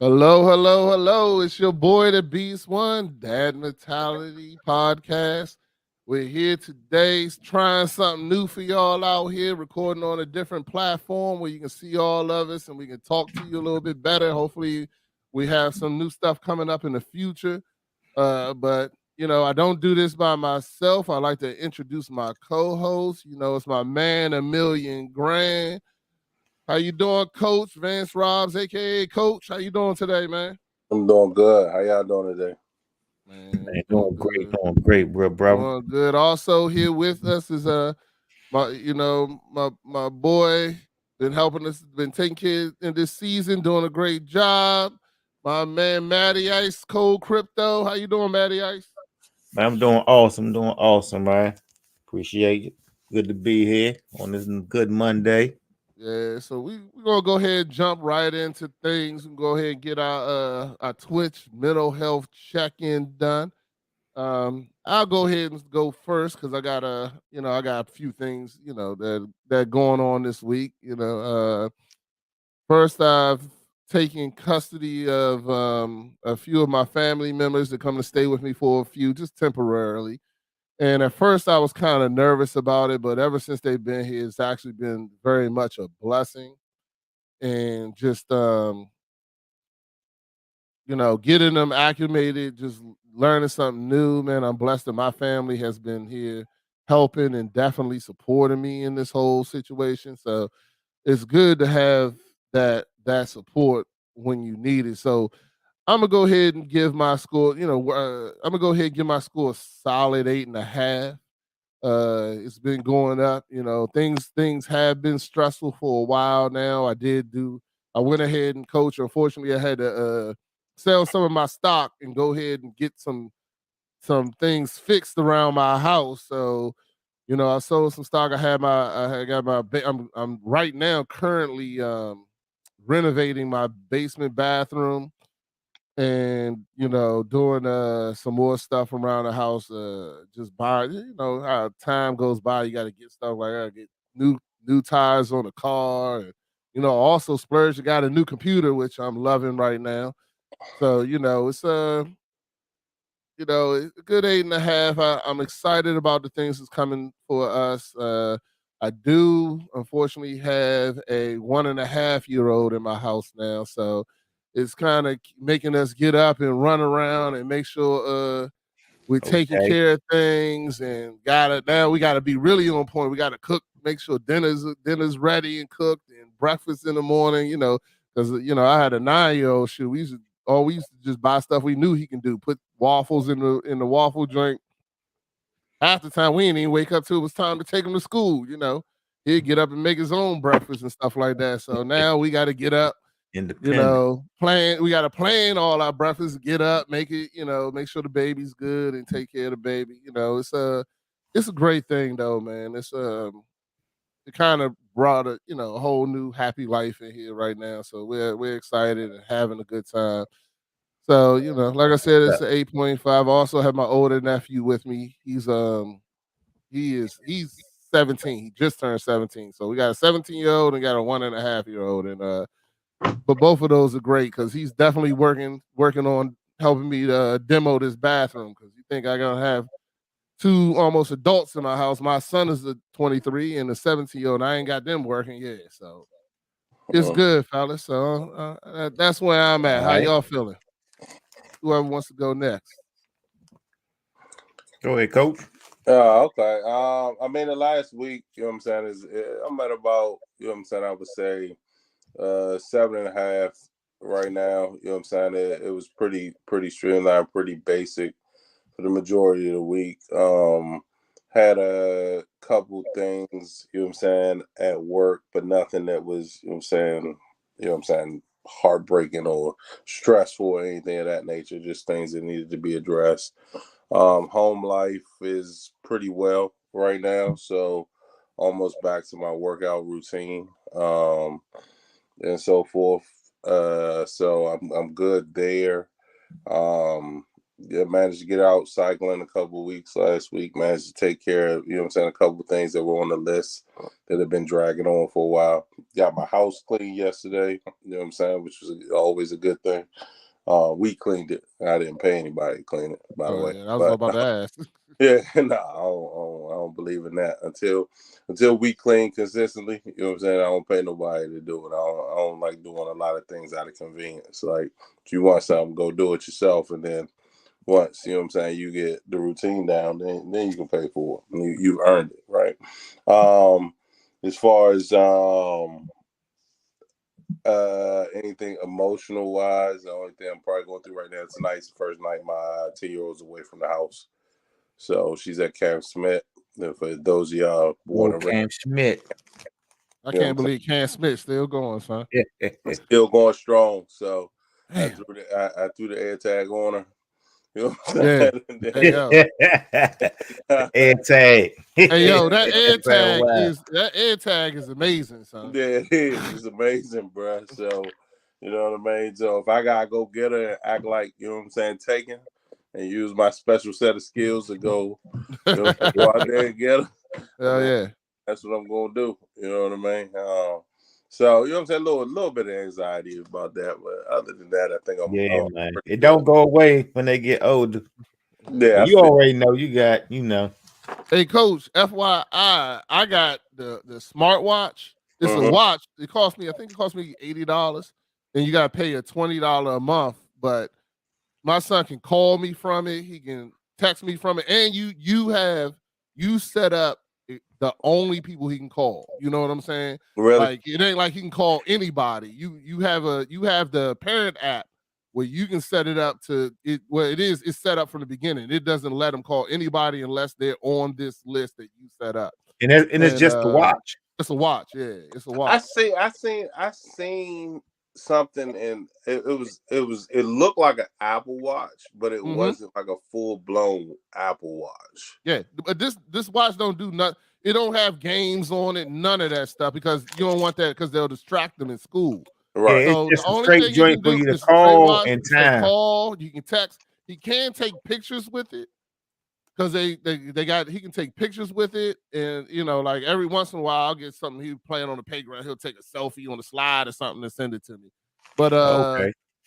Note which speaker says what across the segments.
Speaker 1: Hello, hello, hello. It's your boy, the Beast One, Dad Mentality Podcast. We're here today trying something new for y'all out here, recording on a different platform where you can see all of us and we can talk to you a little bit better. Hopefully, we have some new stuff coming up in the future. But I don't do this by myself. I like to introduce my co-host. It's my man, A Million Grand. How you doing, Coach Vance Robs, aka Coach? How you doing today, man?
Speaker 2: I'm doing good. How y'all doing today?
Speaker 1: Man,
Speaker 3: Man,
Speaker 1: doing good.
Speaker 3: doing great, bro.
Speaker 1: Doing good. Also here with us is my boy been helping us, been taking care in this season, doing a great job. My man Matty Ice, Cold Crypto. How you doing, Matty Ice?
Speaker 3: Man, doing awesome, man. Appreciate it. Good to be here on this good Monday.
Speaker 1: Yeah, so we're gonna go ahead and jump right into things and go ahead and get our Twitch mental health check-in done. I'll go ahead and go first because I got a few things, that going on this week. First I've taken custody of a few of my family members that come to stay with me for a few, just temporarily. And at first I was kind of nervous about it, but ever since they've been here, it's actually been very much a blessing. And just getting them acclimated, just learning something new, man. I'm blessed that my family has been here helping and definitely supporting me in this whole situation. So it's good to have that support when you need it. So I'm gonna go ahead and give my score. I'm gonna go ahead and give my score a solid 8.5. It's been going up. Things have been stressful for a while now. I went ahead and coach. Unfortunately, I had to sell some of my stock and go ahead and get some things fixed around my house. So, I sold some stock. I got my I'm right now currently renovating my basement bathroom and doing some more stuff around the house, just buy, how time goes by, you got to get stuff like that, get new tires on the car, and also splurge. I got a new computer which I'm loving right now. So it's a good 8.5. I'm excited about the things that's coming for us. I do unfortunately have a 1.5-year-old in my house now, so it's kind of making us get up and run around and make sure we're taking
Speaker 3: Okay.
Speaker 1: care of things, and we gotta be really on point. We gotta cook, make sure dinner's ready and cooked, and breakfast in the morning. Because I had a 9-year-old. Shoot, we used to just buy stuff we knew he can do. Put waffles in the waffle joint. Half the time we didn't even wake up till it was time to take him to school. He'd get up and make his own breakfast and stuff like that. So now we got to get up,
Speaker 3: Independent.
Speaker 1: plan. We got to plan all our breakfast, get up, make it, make sure the baby's good and take care of the baby. It's a great thing though, man. It kind of brought a whole new happy life in here right now. So we're excited and having a good time. So, like I said,
Speaker 3: Yeah.
Speaker 1: it's an 8.5. I also have my older nephew with me. He's 17. He just turned 17. So we got a 17-year-old and got a 1.5-year-old. And but both of those are great because he's definitely working on helping me to demo this bathroom. Because you think I gonna have two almost adults in my house. My son is a 23 and a 17-year-old. I ain't got them working yet. So it's good, fellas. So that's where I'm at.
Speaker 3: All
Speaker 1: How
Speaker 3: right.
Speaker 1: y'all feeling? Whoever wants to go next.
Speaker 3: Go ahead, coach.
Speaker 2: Okay. I mean, the last week, you know what I'm saying, I'm at about, you know what I'm saying, I would say 7.5 right now. You know what I'm saying? It was pretty streamlined, pretty basic for the majority of the week. Had a couple things, you know what I'm saying, at work, but nothing that was, you know what I'm saying, heartbreaking or stressful or anything of that nature, just things that needed to be addressed. Home life is pretty well right now, so almost back to my workout routine, and so forth. So I'm good there. Um, managed to get out cycling a couple of weeks last week. Managed to take care of, a couple of things that were on the list that have been dragging on for a while. Got my house clean yesterday, which was always a good thing. We cleaned it. I didn't pay anybody to clean it, by the way.
Speaker 1: Yeah, I was about to ask.
Speaker 2: Yeah, no, I don't believe in that until we clean consistently. You know what I'm saying? I don't pay nobody to do it. I don't like doing a lot of things out of convenience. Like if you want something, go do it yourself, and then once you get the routine down, then you can pay for it. You've earned it, right? As far as anything emotional wise, the only thing I'm probably going through right now tonight's the first night my 10-year-old's away from the house. So she's at Cam Smith. For those of y'all born and
Speaker 3: Cam Smith.
Speaker 1: I can't believe Cam Smith still going, son.
Speaker 2: Still going strong. So I threw the air tag on her. You know what I'm saying?
Speaker 3: Air tag.
Speaker 1: Hey yo, that air tag is amazing, son.
Speaker 2: Yeah, it is. It's amazing, bro. So you know what I mean? So if I gotta go get her and act like, taken, and use my special set of skills to go, go out there and get her.
Speaker 1: Hell yeah.
Speaker 2: That's what I'm gonna do. You know what I mean? So a little bit of anxiety about that, but other than that, I think I'm
Speaker 3: man. It don't go away when they get older.
Speaker 2: Yeah,
Speaker 3: you already know you got,
Speaker 1: Hey, Coach, FYI, I got the smartwatch. It's a watch. I think it cost me $80, and you gotta pay a $20 a month. But my son can call me from it. He can text me from it, and you set up the only people he can call. You know what I'm saying?
Speaker 2: Really?
Speaker 1: Like it ain't like he can call anybody. You have the parent app where you can set it up to it. Well, it's set up from the beginning. It doesn't let them call anybody unless they're on this list that you set up.
Speaker 3: And it's just a watch.
Speaker 1: It's a watch. Yeah, it's a watch.
Speaker 2: I seen something, and it looked like an Apple Watch, but it wasn't like a full-blown Apple Watch.
Speaker 1: Yeah, but this watch don't do nothing. It don't have games on it, none of that stuff, because you don't want that because they'll distract them in school.
Speaker 2: Right.
Speaker 3: Yeah,
Speaker 1: so
Speaker 3: it's
Speaker 1: the
Speaker 3: just
Speaker 1: only
Speaker 3: a straight
Speaker 1: thing
Speaker 3: joint for you to call and time.
Speaker 1: You can text. He can take pictures with it because he can take pictures with it, and like every once in a while I'll get something. He's playing on the playground. He'll take a selfie on the slide or something and send it to me. But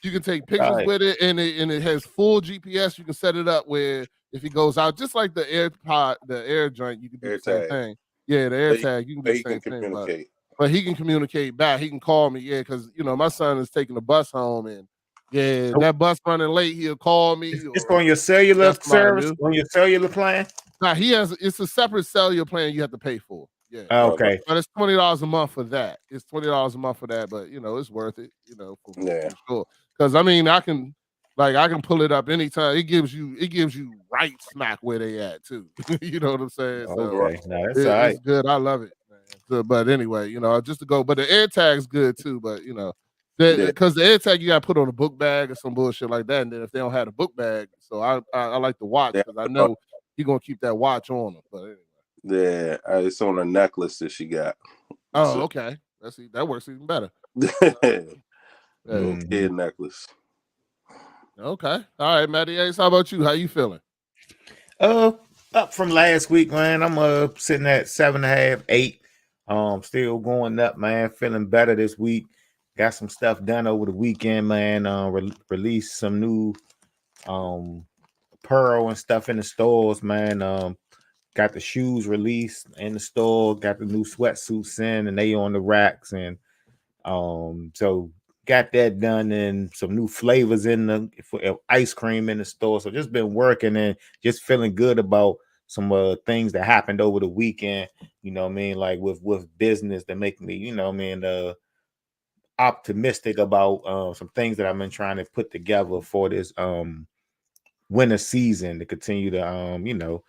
Speaker 1: you can take pictures with it, and it has full GPS. You can set it up where if he goes out, just like the AirPod, the Air joint, you can do the same thing. Yeah, the Air tag, you can do the same thing. But he can communicate back. He can call me, because my son is taking the bus home, and that bus running late, he'll call me.
Speaker 3: It's on your cellular service, on your cellular plan?
Speaker 1: Nah, it's a separate cellular plan you have to pay for. Yeah.
Speaker 3: Okay.
Speaker 1: But it's $20 a month for that. It's $20 a month for that, but it's worth it, for sure. Because I can pull it up anytime. It gives you right smack where they at too. You know what I'm saying?
Speaker 3: Okay.
Speaker 1: So
Speaker 3: no,
Speaker 1: it's good. I love it, man. So, but anyway, just to go. But the air tag's good too. But because the air tag you got to put on a book bag or some bullshit like that. And then if they don't have a book bag, so I like the watch because I know you're gonna keep that watch on them. But anyway.
Speaker 2: Yeah, it's on a necklace that she got.
Speaker 1: Oh, okay. That works even better.
Speaker 2: Kid necklace.
Speaker 1: Okay. All right, Matty Ace, how about you? How you feeling?
Speaker 3: Up from last week, man. I'm sitting at 7.5, 8. Still going up, man. Feeling better this week. Got some stuff done over the weekend, man. Released some new apparel and stuff in the stores, man. Got the shoes released in the store, got the new sweatsuits in, and they on the racks, and so got that done, and some new flavors for ice cream in the store. So just been working and just feeling good about some things that happened over the weekend. You know what I mean? Like with business that make me, optimistic about some things that I've been trying to put together for this winter season to continue to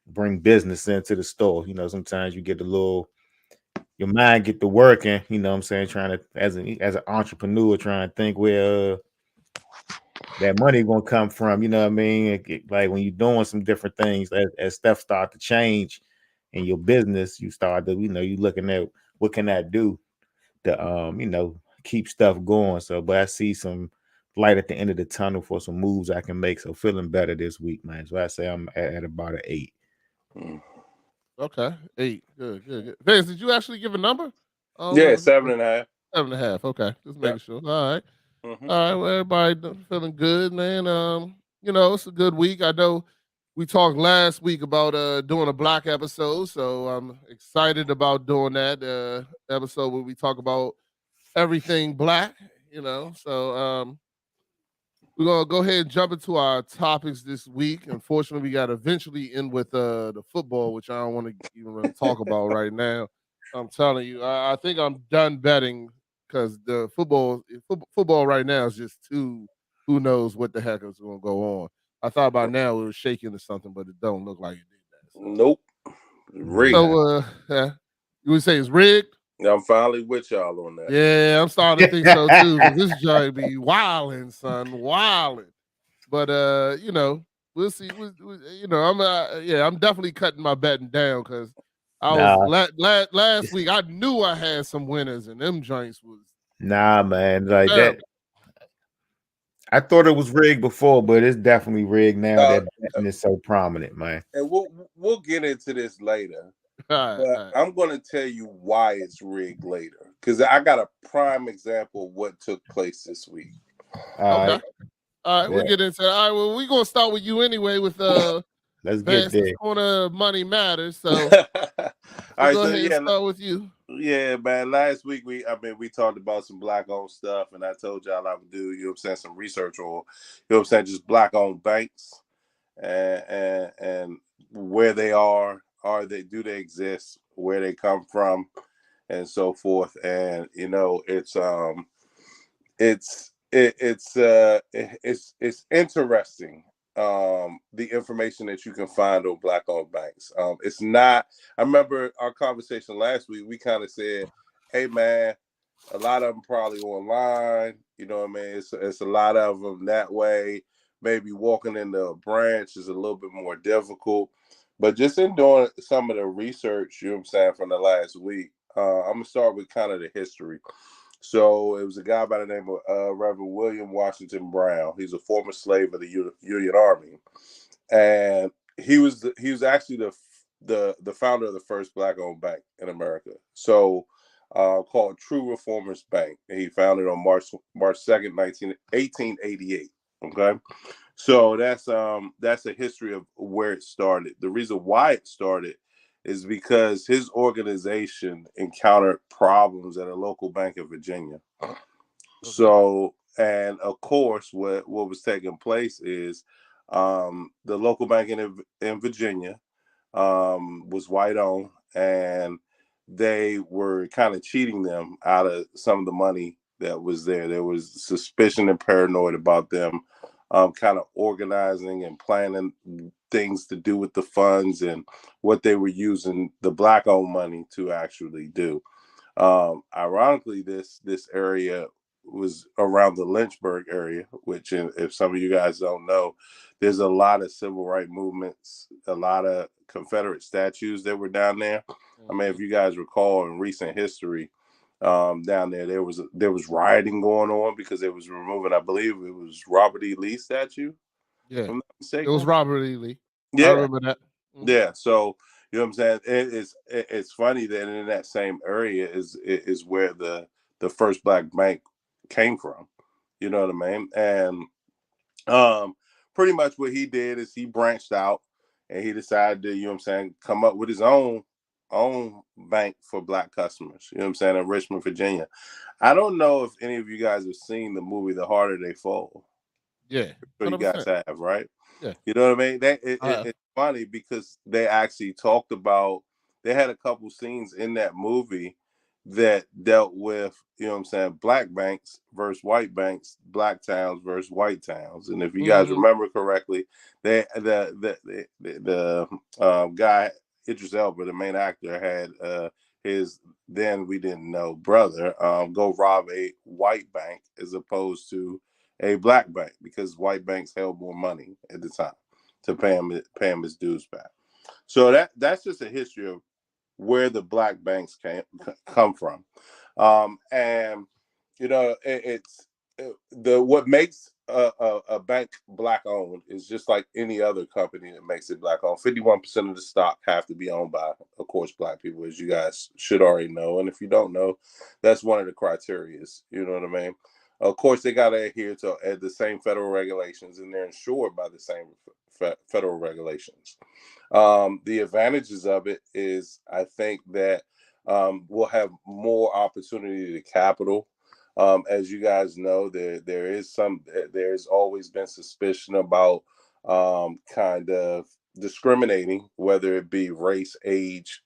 Speaker 3: bring business into the store. Sometimes you get your mind get to working, I'm saying, trying to as an entrepreneur trying to think where that money gonna come from, you know what I mean? Like when you're doing some different things, as stuff start to change in your business, you start to, you looking at what can I do to keep stuff going. So, but I see some light at the end of the tunnel for some moves I can make. So feeling better this week, man. So I say I'm at about an 8.
Speaker 1: Okay, 8. Good. Vince, did you actually give a number?
Speaker 2: Yeah, 7.5.
Speaker 1: 7.5. Okay, just making
Speaker 2: Yep.
Speaker 1: sure. All right.
Speaker 2: Mhm.
Speaker 1: All right, well, everybody feeling good, man. It's a good week. I know we talked last week about doing a black episode, so I'm excited about doing that episode where we talk about everything black. So we're gonna go ahead and jump into our topics this week. Unfortunately, we got to eventually end with the football, which I don't want to even really talk about right now. I'm telling you, I think I'm done betting because the football right now is just too. Who knows what the heck is going to go on? I thought by now it was shaking or something, but it don't look like it did that. So,
Speaker 2: Nope. Rigged.
Speaker 1: You would say it's rigged?
Speaker 2: I'm finally with y'all on that.
Speaker 1: Yeah, I'm starting to think so too. 'Cause this joint be wilding, son, wilding. But we'll see. I'm definitely cutting my betting down because I was
Speaker 3: Nah.
Speaker 1: last week. I knew I had some winners, and them joints was
Speaker 3: Nah, man. Like
Speaker 1: terrible.
Speaker 3: that. I thought it was rigged before, but it's definitely rigged now that betting is so prominent, man.
Speaker 2: And we'll get into this later.
Speaker 1: All
Speaker 2: But
Speaker 1: right.
Speaker 2: I'm going to tell you why it's rigged later, because I got a prime example of what took place this week.
Speaker 1: Okay. All right,
Speaker 3: Yeah.
Speaker 1: we'll get into it. All right, well, we're gonna start with you anyway with
Speaker 3: Let's get
Speaker 1: Vance's
Speaker 3: there.
Speaker 1: Corner Money Matters. So
Speaker 2: All right,
Speaker 1: go
Speaker 2: so
Speaker 1: ahead and start with you.
Speaker 2: Yeah, man. Last week we talked about some black owned stuff, and I told y'all I would do, some research on, just black owned banks and where they are do they exist, where they come from, and so forth. And it's interesting, the information that you can find on black owned banks. It's not. I remember our conversation last week. We kind of said, "Hey, man, a lot of them probably online. You know what I mean? It's a lot of them that way. Maybe walking into a branch is a little bit more difficult." But just in doing some of the research, from the last week, I'm gonna start with kind of the history. So it was a guy by the name of Reverend William Washington Brown. He's a former slave of the Union Army, and he was actually the founder of the first black-owned bank in America. So called True Reformers Bank. He founded on March 2nd, 1888. Okay. So that's a history of where it started. The reason why it started is because his organization encountered problems at a local bank in Virginia. Okay. So, and of course, what was taking place is the local bank in Virginia was white owned, and they were kind of cheating them out of some of the money that was there. There was suspicion and paranoid about them kind of organizing and planning things to do with the funds and what they were using the black owned money to actually do. Ironically, this area was around the Lynchburg area, which, if some of you guys don't know, there's a lot of civil rights movements, a lot of Confederate statues that were down there. Mm-hmm. I mean, if you guys recall in recent history, down there was rioting going on because they was removing, I believe it was Robert E. Lee statue.
Speaker 1: Yeah, it was Robert E. Lee.
Speaker 2: Yeah,
Speaker 1: I remember that.
Speaker 2: Mm-hmm. Yeah, so you know what I'm saying. It's funny that in that same area is where the first black bank came from. You know what I mean? And pretty much what he did is he branched out and he decided to, come up with his own bank for black customers, in Richmond, Virginia. I don't know if any of you guys have seen the movie The Harder They Fall.
Speaker 1: Yeah.
Speaker 2: So you guys have, right?
Speaker 1: Yeah.
Speaker 2: You know what I mean? It's funny because they actually talked about, they had a couple scenes in that movie that dealt with, black banks versus white banks, black towns versus white towns. And if you guys remember correctly, the guy, Idris Elba, the main actor, had his then we didn't know brother go rob a white bank as opposed to a black bank, because white banks held more money at the time to pay him his dues back. So that's just a history of where the black banks come from. And it's what makes a bank black owned is just like any other company that makes it black owned. 51% of the stock have to be owned by, of course, black people, as you guys should already know. And if you don't know, that's one of the criterias. You know what I mean? Of course, they got to adhere to the same federal regulations, and they're insured by the same federal regulations. The advantages of it is, I think that we'll have more opportunity to capital. As you guys know, there's always been suspicion about kind of discriminating, whether it be race, age,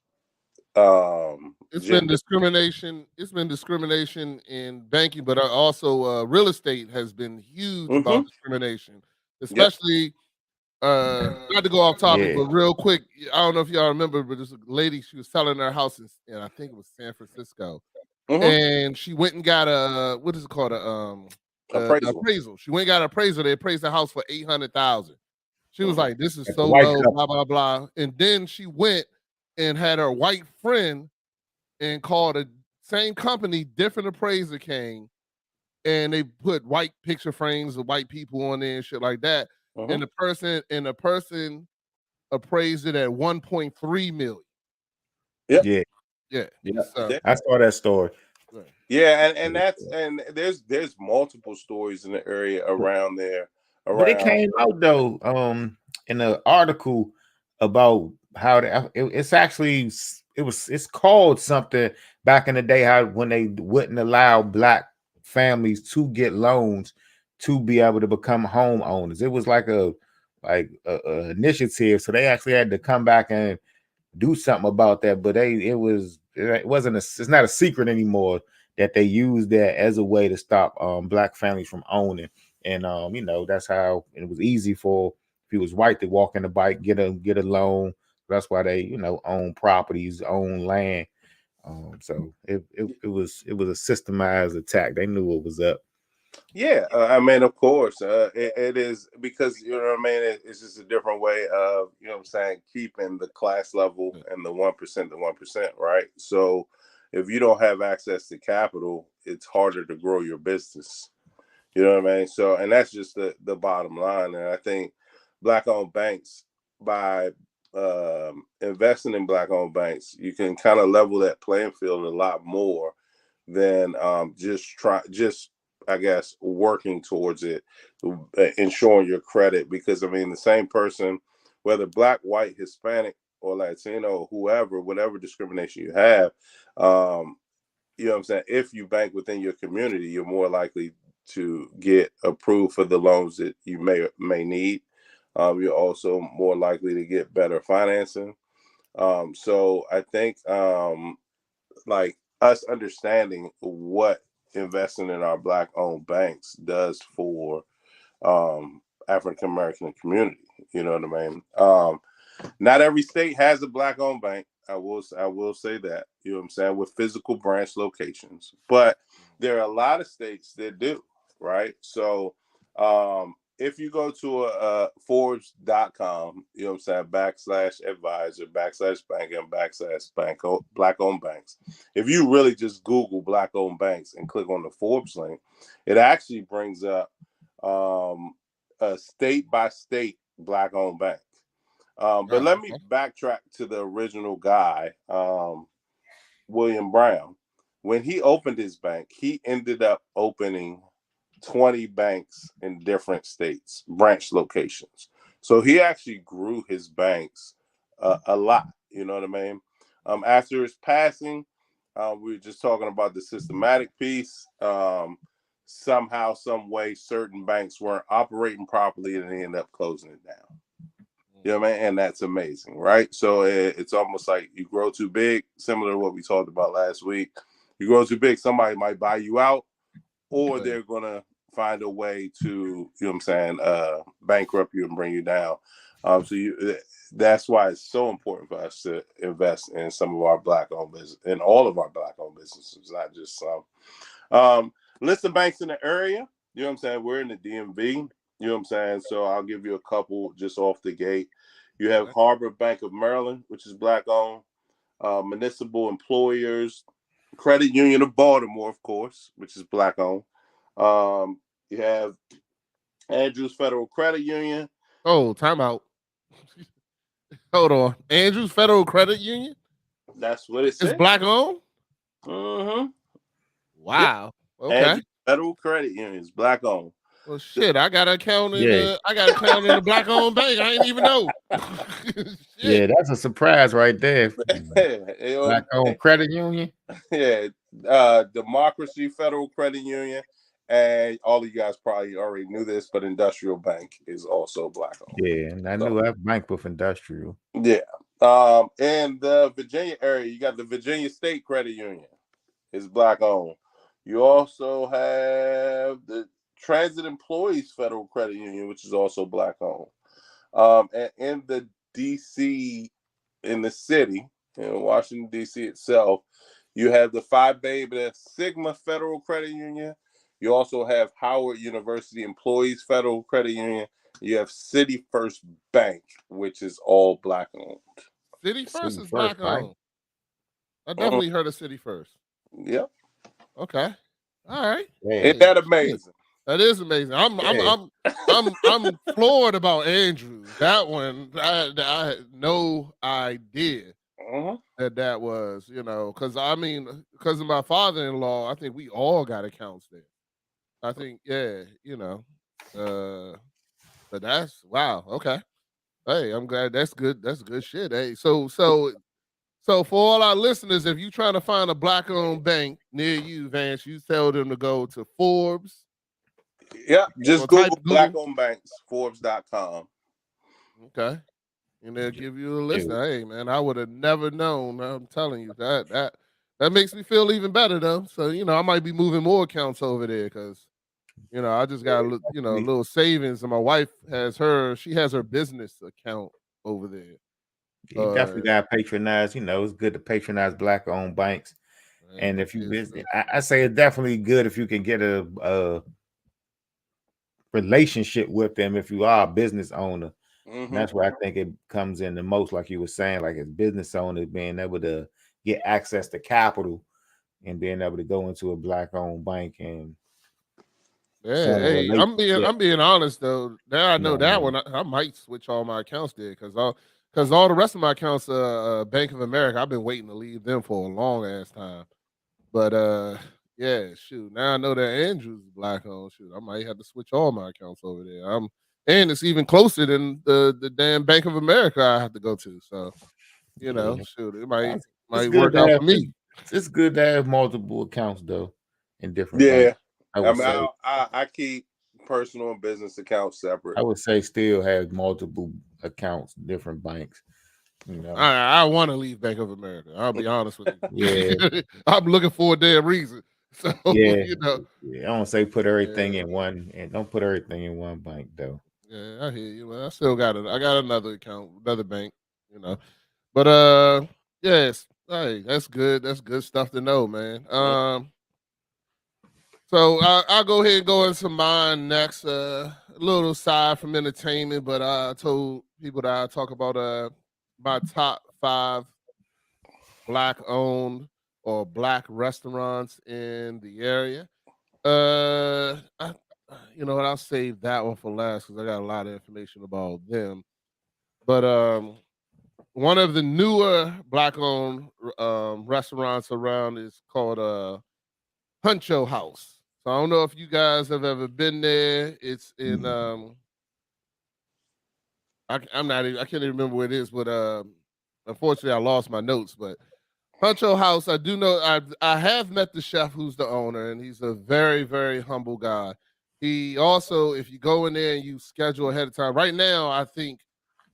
Speaker 1: It's been
Speaker 2: gender.
Speaker 1: discrimination. It's been discrimination in banking, but also real estate has been huge about discrimination,
Speaker 2: Yep.
Speaker 1: especially not to go off topic,
Speaker 3: Yeah.
Speaker 1: but real quick. I don't know if y'all remember, but there's a lady, she was selling her house in I think it was San Francisco. And she went and got a, what is it called, appraisal. She went and got an appraisal. They appraised the house for $800,000. She was like, "This is
Speaker 3: That's
Speaker 1: so
Speaker 3: a white
Speaker 1: low,"
Speaker 3: couple.
Speaker 1: blah blah blah. And then she went and had her white friend and called a same company, different appraiser came, and they put white picture frames of white people on there and shit like that. And the person appraised it at 1.3 million.
Speaker 3: Yeah.
Speaker 1: Yeah.
Speaker 2: So,
Speaker 3: I saw that story.
Speaker 2: Yeah, and that's, and there's multiple stories in the area around there.
Speaker 3: But it came out though, in an article about how it's called something back in the day, how when they wouldn't allow black families to get loans to be able to become homeowners. It was like a initiative, so they actually had to come back and do something about that. But it's not a secret anymore that they used that as a way to stop black families from owning. And that's how it was easy for, if he was white, to walk in the bike, get a loan. That's why they own properties, own land. So it was a systemized attack. They knew what was up.
Speaker 2: Yeah, I mean, of course, it is, because you know what I mean. It's just a different way of, you know what I'm saying, keeping the class level and the 1%, right? So if you don't have access to capital, it's harder to grow your business. You know what I mean? So, and that's just the bottom line. And I think black-owned banks, by investing in black-owned banks, you can kind of level that playing field a lot more than just I guess working towards it, ensuring your credit. Because I mean, the same person, whether black, white, Hispanic, or Latino, whoever, whatever discrimination you have, you know what I'm saying, if you bank within your community, you're more likely to get approved for the loans that you may need. You're also more likely to get better financing. So I think like us understanding what investing in our black-owned banks does for African American community. You know what I mean? Not every state has a black-owned bank. I will say that. You know what I'm saying? With physical branch locations, but there are a lot of states that do, right? So if you go to Forbes.com, you know what I'm saying, /advisor, /bank, / black-owned banks. If you really just Google black-owned banks and click on the Forbes link, it actually brings up a state-by-state black-owned bank. But let me backtrack to the original guy, William Brown. When he opened his bank, he ended up opening 20 banks in different states, branch locations. So he actually grew his banks a lot. You know what I mean? After his passing, we were just talking about the systematic piece. Somehow, some way, certain banks weren't operating properly, and they ended up closing it down. You know what I mean? And that's amazing, right? So it's almost like you grow too big, similar to what we talked about last week. You grow too big, somebody might buy you out, or they're going to find a way to, you know what I'm saying, bankrupt you and bring you down. That's why it's so important for us to invest in some of our black-owned business, in all of our black-owned businesses, not just some. List of banks in the area. You know what I'm saying? We're in the DMV. You know what I'm saying? So I'll give you a couple just off the gate. You have Harbor Bank of Maryland, which is black-owned. Municipal Employers Credit Union of Baltimore, of course, which is black-owned. You have Andrews Federal Credit Union.
Speaker 1: Oh, time out. Hold on. Andrews Federal Credit Union?
Speaker 2: That's what it
Speaker 1: It's
Speaker 2: says.
Speaker 1: black owned?
Speaker 2: Mm-hmm.
Speaker 1: Wow. Okay.
Speaker 2: Andrews Federal Credit Union is black owned.
Speaker 1: Well, shit, I got an account in
Speaker 3: Yeah.
Speaker 1: the black owned bank. I didn't even know.
Speaker 3: Yeah, that's a surprise right there.
Speaker 2: Yeah,
Speaker 3: Black owned credit union.
Speaker 2: yeah, Democracy Federal Credit Union, and all of you guys probably already knew this, but Industrial Bank is also black owned.
Speaker 3: Yeah, and I knew that bank with industrial.
Speaker 2: Yeah. In the Virginia area, you got the Virginia State Credit Union is black owned. You also have the Transit Employees Federal Credit Union, which is also black owned. And in the DC, in the city, in Washington, D.C. itself, you have the Phi Beta Sigma Federal Credit Union. You also have Howard University Employees Federal Credit Union. You have City First Bank, which is all black owned.
Speaker 1: City First
Speaker 3: City
Speaker 1: is
Speaker 3: First,
Speaker 1: black
Speaker 3: right?
Speaker 1: owned. I definitely heard of City First.
Speaker 2: Yep.
Speaker 1: Okay. All right.
Speaker 2: Ain't that amazing?
Speaker 1: That is amazing. I'm floored about Andrews. That one, I had no idea that was, because because of my father-in-law, I think we all got accounts there. I think, but that's wow. Okay. Hey, I'm glad. That's good. That's good shit. Hey, so for all our listeners, if you're trying to find a black-owned bank near you, Vance, you tell them to go to Forbes.
Speaker 2: Yeah, just Google black-owned banks, Forbes.com.
Speaker 1: Okay, and they'll give you a list. Hey, man, I would have never known. I'm telling you that makes me feel even better though. So I might be moving more accounts over there because I just got a little savings, and my wife she has her business account over there.
Speaker 3: You definitely got to patronize. It's good to patronize black-owned banks. Man, and if you visit, I say it's definitely good if you can get a relationship with them if you are a business owner. And that's where I think it comes in the most, like you were saying, like as business owners being able to get access to capital and being able to go into a black-owned bank and
Speaker 1: I'm being honest though. Now I know that one. I might switch all my accounts there because all the rest of my accounts, Bank of America, I've been waiting to leave them for a long ass time. But yeah, shoot. Now I know that Andrews is black owned. Shoot, I might have to switch all my accounts over there. And it's even closer than the damn Bank of America I have to go to. So, shoot, it might work out for me.
Speaker 3: It's good to have multiple accounts though in different banks.
Speaker 2: I keep personal and business accounts separate.
Speaker 3: I would say still have multiple accounts, different banks.
Speaker 1: I want to leave Bank of America. I'll be honest with you.
Speaker 3: Yeah,
Speaker 1: I'm looking for a damn reason. So
Speaker 3: I don't say put everything in one, and don't put everything in one bank though.
Speaker 1: Yeah, I hear you. Man. I still got it. I got another account, another bank. But yes, hey, that's good. That's good stuff to know, man. So I'll go ahead and go into mine next. A little aside from entertainment, but I told people that I talk about my top 5 black-owned or black restaurants in the area. You know what? I'll save that one for last because I got a lot of information about them. But one of the newer black-owned restaurants around is called Huncho House. So I don't know if you guys have ever been there. It's in I can't even remember where it is, but unfortunately I lost my notes. But Huncho House, I do know I have met the chef who's the owner, and he's a very, very humble guy. He also, if you go in there and you schedule ahead of time, right now I think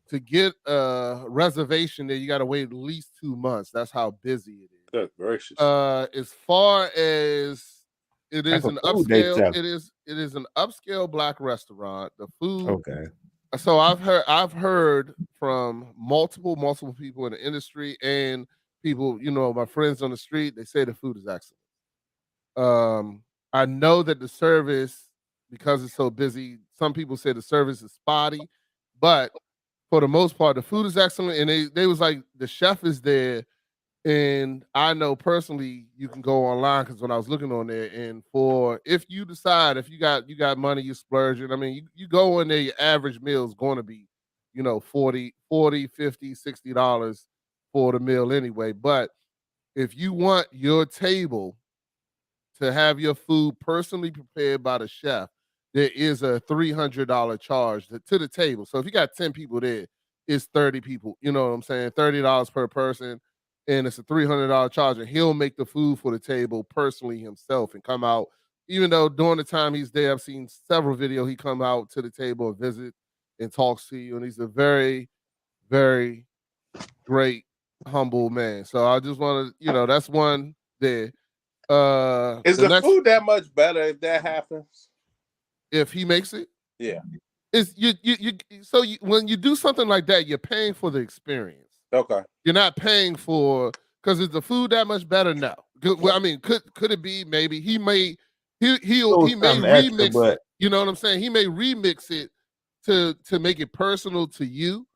Speaker 1: to get a reservation there, you got to wait at least 2 months. That's how busy it is.
Speaker 2: Good gracious.
Speaker 1: As far as it is an upscale, it is an upscale black restaurant. The food,
Speaker 3: okay.
Speaker 1: So I've heard from multiple people in the industry and people, my friends on the street. They say the food is excellent. I know that the service, because it's so busy, some people say the service is spotty, but for the most part, the food is excellent. And they was like, the chef is there And I know personally you can go online because when I was looking on there, and for if you decide if you got money, you splurging. I mean, you go in there, your average meal is going to be, 40, 50, $60 for the meal anyway. But if you want your table to have your food personally prepared by the chef, there is a $300 charge to the table. So if you got 10 people there, it's 30 people. You know what I'm saying? $30 per person, and it's a $300 charge. And he'll make the food for the table personally himself and come out. Even though during the time he's there, I've seen several videos. He come out to the table and visit and talks to you, and he's a very, very great, humble man. So I just want to, that's one there.
Speaker 2: Is
Speaker 1: The
Speaker 2: the
Speaker 1: next,
Speaker 2: food that much better if that happens?
Speaker 1: if he makes it,
Speaker 2: Yeah.
Speaker 1: it's when you do something like that, you're paying for the experience.
Speaker 2: Okay.
Speaker 1: You're not paying for because is the food that much better? No. Well, I mean, could it be? Maybe he may he may remix it. You know what I'm saying? He may remix it to make it personal to you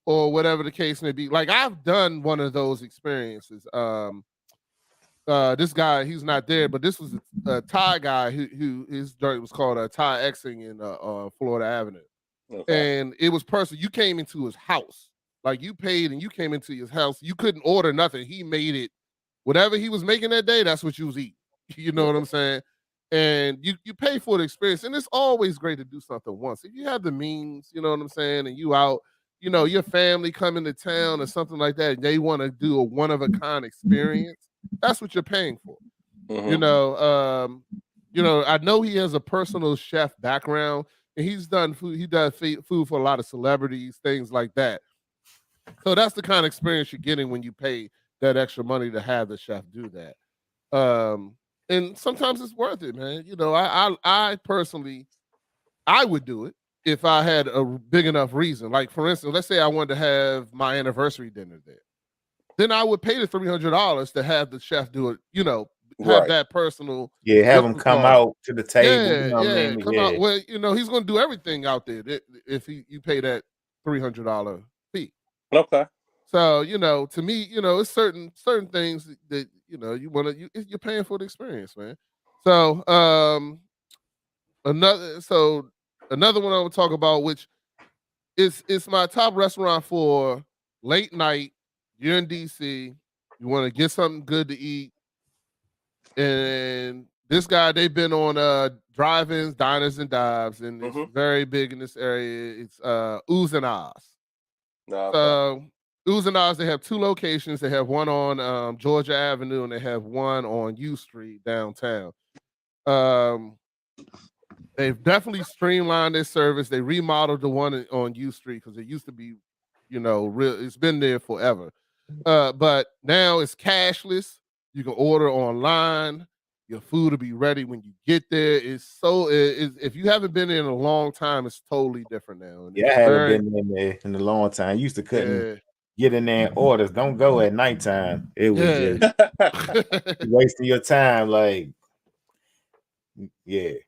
Speaker 1: or whatever the case may be. Like I've done one of those experiences. This guy, he's not there, but this was a Thai guy who his joint was called Thai Xing in Florida Avenue. Okay. And it was personal. You came into his house. Like you paid and you came into his house. You couldn't order nothing. He made it. Whatever he was making that day, that's what you was eating. You know what I'm saying? And you pay for the experience. And it's always great to do something once. If you have the means, you know what I'm saying, and you out, your family coming to town or something like that, and they want to do a one-of-a-kind experience, that's what you're paying for. Mm-hmm. I know he has a personal chef background, and he's done food. He does food for a lot of celebrities, things like that. So that's the kind of experience you're getting when you pay that extra money to have the chef do that. And sometimes it's worth it, man. I personally, I would do it if I had a big enough reason. Like, for instance, let's say I wanted to have my anniversary dinner there. Then I would pay the $300 to have the chef do it, have that personal.
Speaker 3: Yeah, have him come out to the table.
Speaker 1: Come out. Well, he's going to do everything out there if you pay that $300 fee.
Speaker 2: Okay.
Speaker 1: So, to me, it's certain things that, you want to, you're paying for the experience, man. So, another one I would talk about, which is my top restaurant for late night. You're in DC, you want to get something good to eat. And this guy, they've been on drive-ins, diners, and dives, and it's very big in this area. It's Oohs and Ahs. Oohs and Ahs, they have two locations. They have one on Georgia Avenue, and they have one on U Street downtown. They've definitely streamlined their service. They remodeled the one on U Street because it used to be, real. It's been there forever. But now it's cashless. You can order online. Your food will be ready when you get there. If you haven't been there in a long time, it's totally different now.
Speaker 3: Yeah, I haven't been in there in a long time. I used to couldn't get in there and orders. Don't go at nighttime. It was just wasting your time. Like,
Speaker 1: it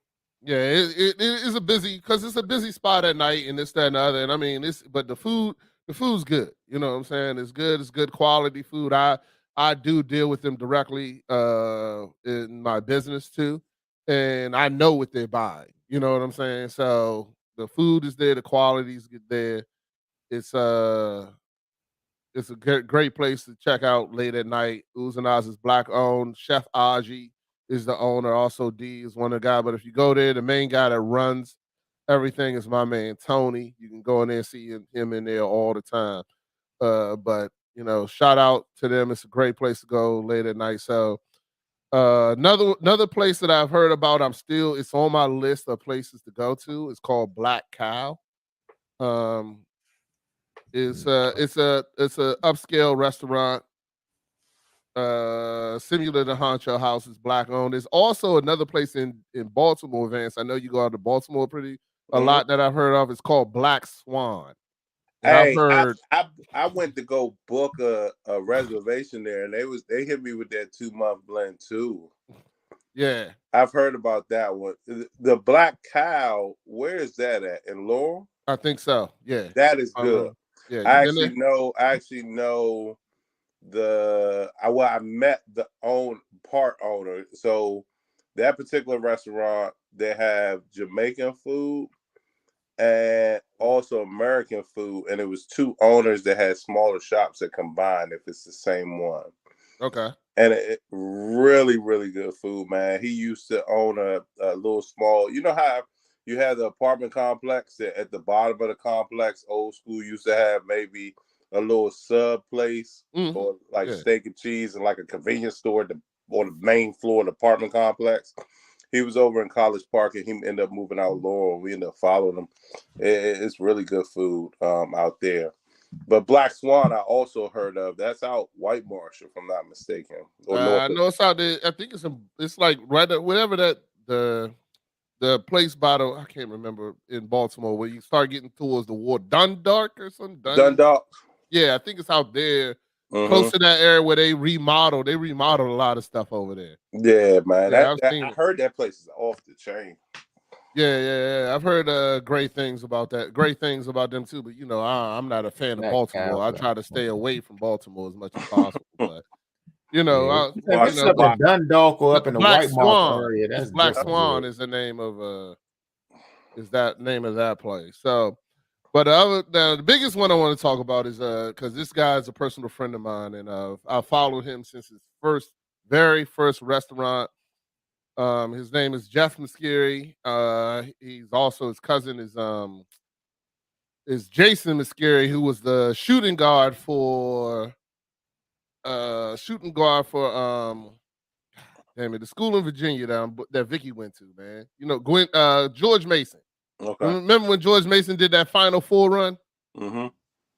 Speaker 1: is a busy because it's a busy spot at night and this, that, and the other. And I mean, but the food's good. You know what I'm saying? It's good. It's good quality food. I do deal with them directly in my business too, and I know what they're buying. You know what I'm saying? So the food is there, the quality's there. It's a great place to check out late at night. Oohs and Ahs is Black owned. Chef Aji is the owner. Also, D is one of the guys. But if you go there, the main guy that runs everything is my man Tony. You can go in there and see him in there all the time. But shout out to them. It's a great place to go late at night. So another place that I've heard about, it's on my list of places to go to. It's called Black Cow. It's a upscale restaurant. Similar to Honcho House, is Black owned. There's also another place in Baltimore, Vance. I know you go out to Baltimore a lot that I've heard of. It's called Black Swan.
Speaker 2: Hey, I went to go book a reservation there, and they hit me with that 2-month blend too.
Speaker 1: Yeah,
Speaker 2: I've heard about that one. The Black Cow, where is that at? In Laurel?
Speaker 1: I think so. Yeah,
Speaker 2: that is good.
Speaker 1: Yeah,
Speaker 2: I actually know I met the part owner. So that particular restaurant, they have Jamaican food and also American food, and it was two owners that had smaller shops that combined if it's the same one.
Speaker 1: Okay.
Speaker 2: And it really, really good food, man. He used to own a little small, you know how you have the apartment complex that at the bottom of the complex, old school used to have maybe a little sub place or like steak and cheese and like a convenience store on the main floor of the apartment complex. He was over in College Park and he ended up moving out Laurel. We ended up following him. It's really good food out there. But Black Swan, I also heard of. That's out White Marsh, if I'm not mistaken. Or
Speaker 1: I know it's out there. I think it's like right at whatever that the place by the I can't remember in Baltimore where you start getting towards the war Dundalk or something.
Speaker 2: Dundalk.
Speaker 1: Yeah, I think it's out there. Close to that area where they remodeled a lot of stuff over there.
Speaker 2: Yeah, man.
Speaker 1: Yeah,
Speaker 2: I heard that place is off the chain.
Speaker 1: Yeah. I've heard great things about that. Great things about them too. But you know, I'm not a fan of Baltimore. I try to stay away from Baltimore as much as possible. But you know,
Speaker 3: it's up in Dundalk or up in the White Marsh area. That's
Speaker 1: Black Swan is the name of that place. So. But the biggest one I want to talk about is because this guy is a personal friend of mine, and I followed him since his very first restaurant. His name is Jeff Mascari. He's also his cousin is Jason Mascari, who was the shooting guard for the school in Virginia that Vicky went to, man. You know, George Mason.
Speaker 2: Okay.
Speaker 1: Remember when George Mason did that Final Four run?
Speaker 2: Mm-hmm.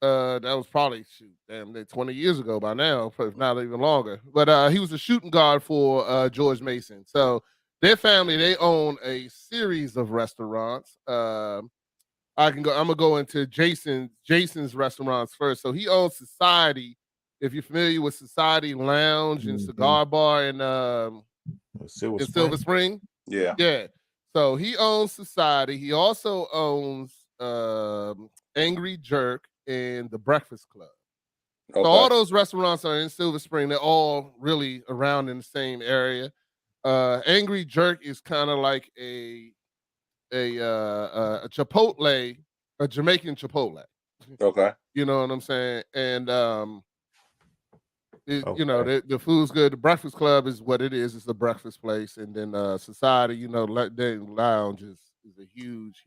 Speaker 1: That was probably 20 years ago by now, if not even longer. But he was a shooting guard for George Mason. So their family, they own a series of restaurants. I'm gonna go into Jason's restaurants first. So he owns Society. If you're familiar with Society Lounge and Cigar Bar in Silver Spring.
Speaker 2: Yeah.
Speaker 1: So he owns Society. He also owns Angry Jerk and the Breakfast Club. Okay. So all those restaurants are in Silver Spring. They're all really around in the same area. Angry Jerk is kind of like a Chipotle, a Jamaican Chipotle.
Speaker 2: Okay.
Speaker 1: You know what I'm saying? And you know, the food's good. The Breakfast Club is what it is. It's a breakfast place. And then Society, you know, the lounge is a huge.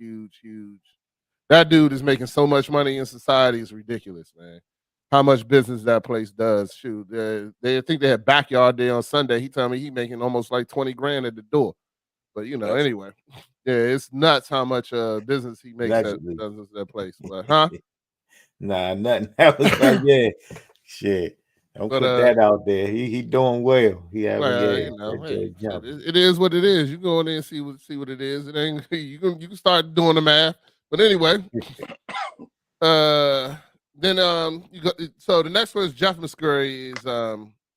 Speaker 1: That dude is making so much money in Society. It's ridiculous, man. How much business that place does. Shoot, they think they had backyard day on Sunday. He told me he making almost like 20 grand at the door. But you know, anyway, yeah, it's nuts how much business he makes at that place. But
Speaker 3: nah, nothing. That was like, yeah, shit. Don't put that out there. He doing well. He having
Speaker 1: it is what it is. You go in there and see what it is. It ain't you can start doing the math. But anyway, then you go. So the next one is Jeff Mascari.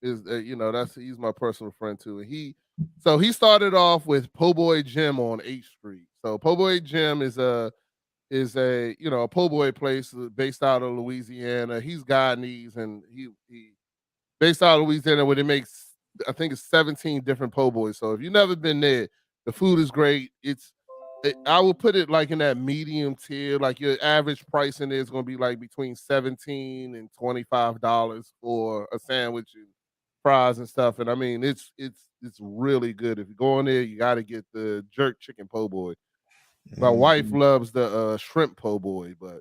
Speaker 1: You know, he's my personal friend too. And he started off with Po' Boy Jim on 8th Street. So Po' Boy Jim is a you know, a po' boy place based out of Louisiana. He's Guyanese and he based out of Louisiana where they make, I think it's 17 different po' boys. So if you've never been there, the food is great. I would put it like in that medium tier. Like your average price in there is going to be like between $17 and $25 for a sandwich and fries and stuff. And I mean, it's really good. If you go in there, you got to get the jerk chicken po' boy. My wife loves the shrimp po' boy, but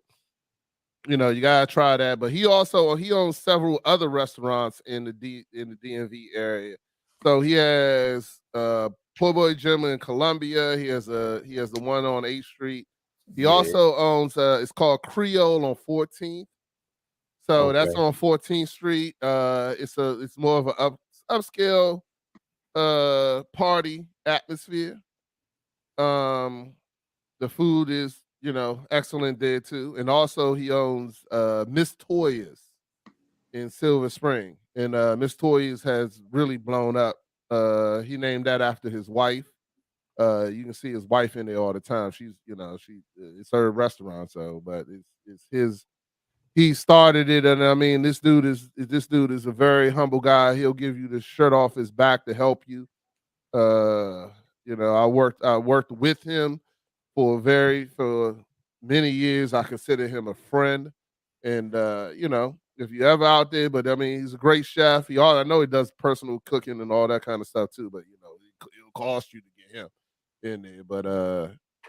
Speaker 1: you know, you gotta try that. But he owns several other restaurants in the DMV area. So he has Po' Boy Jim in Columbia. He has the one on 8th Street. He also owns it's called Creole on 14th. So that's on 14th Street. It's more of an upscale party atmosphere. The food is, you know, excellent there too. And also he owns Miss Toya's in Silver Spring. And Miss Toya's has really blown up. He named that after his wife. You can see his wife in there all the time. She's, you know, it's her restaurant, so but it's he started it, and I mean, this dude is a very humble guy. He'll give you the shirt off his back to help you. I worked with him for many years. I consider him a friend, and if you're ever out there, but I mean, he's a great chef. I know he does personal cooking and all that kind of stuff too. But it'll cost you to get him in there. But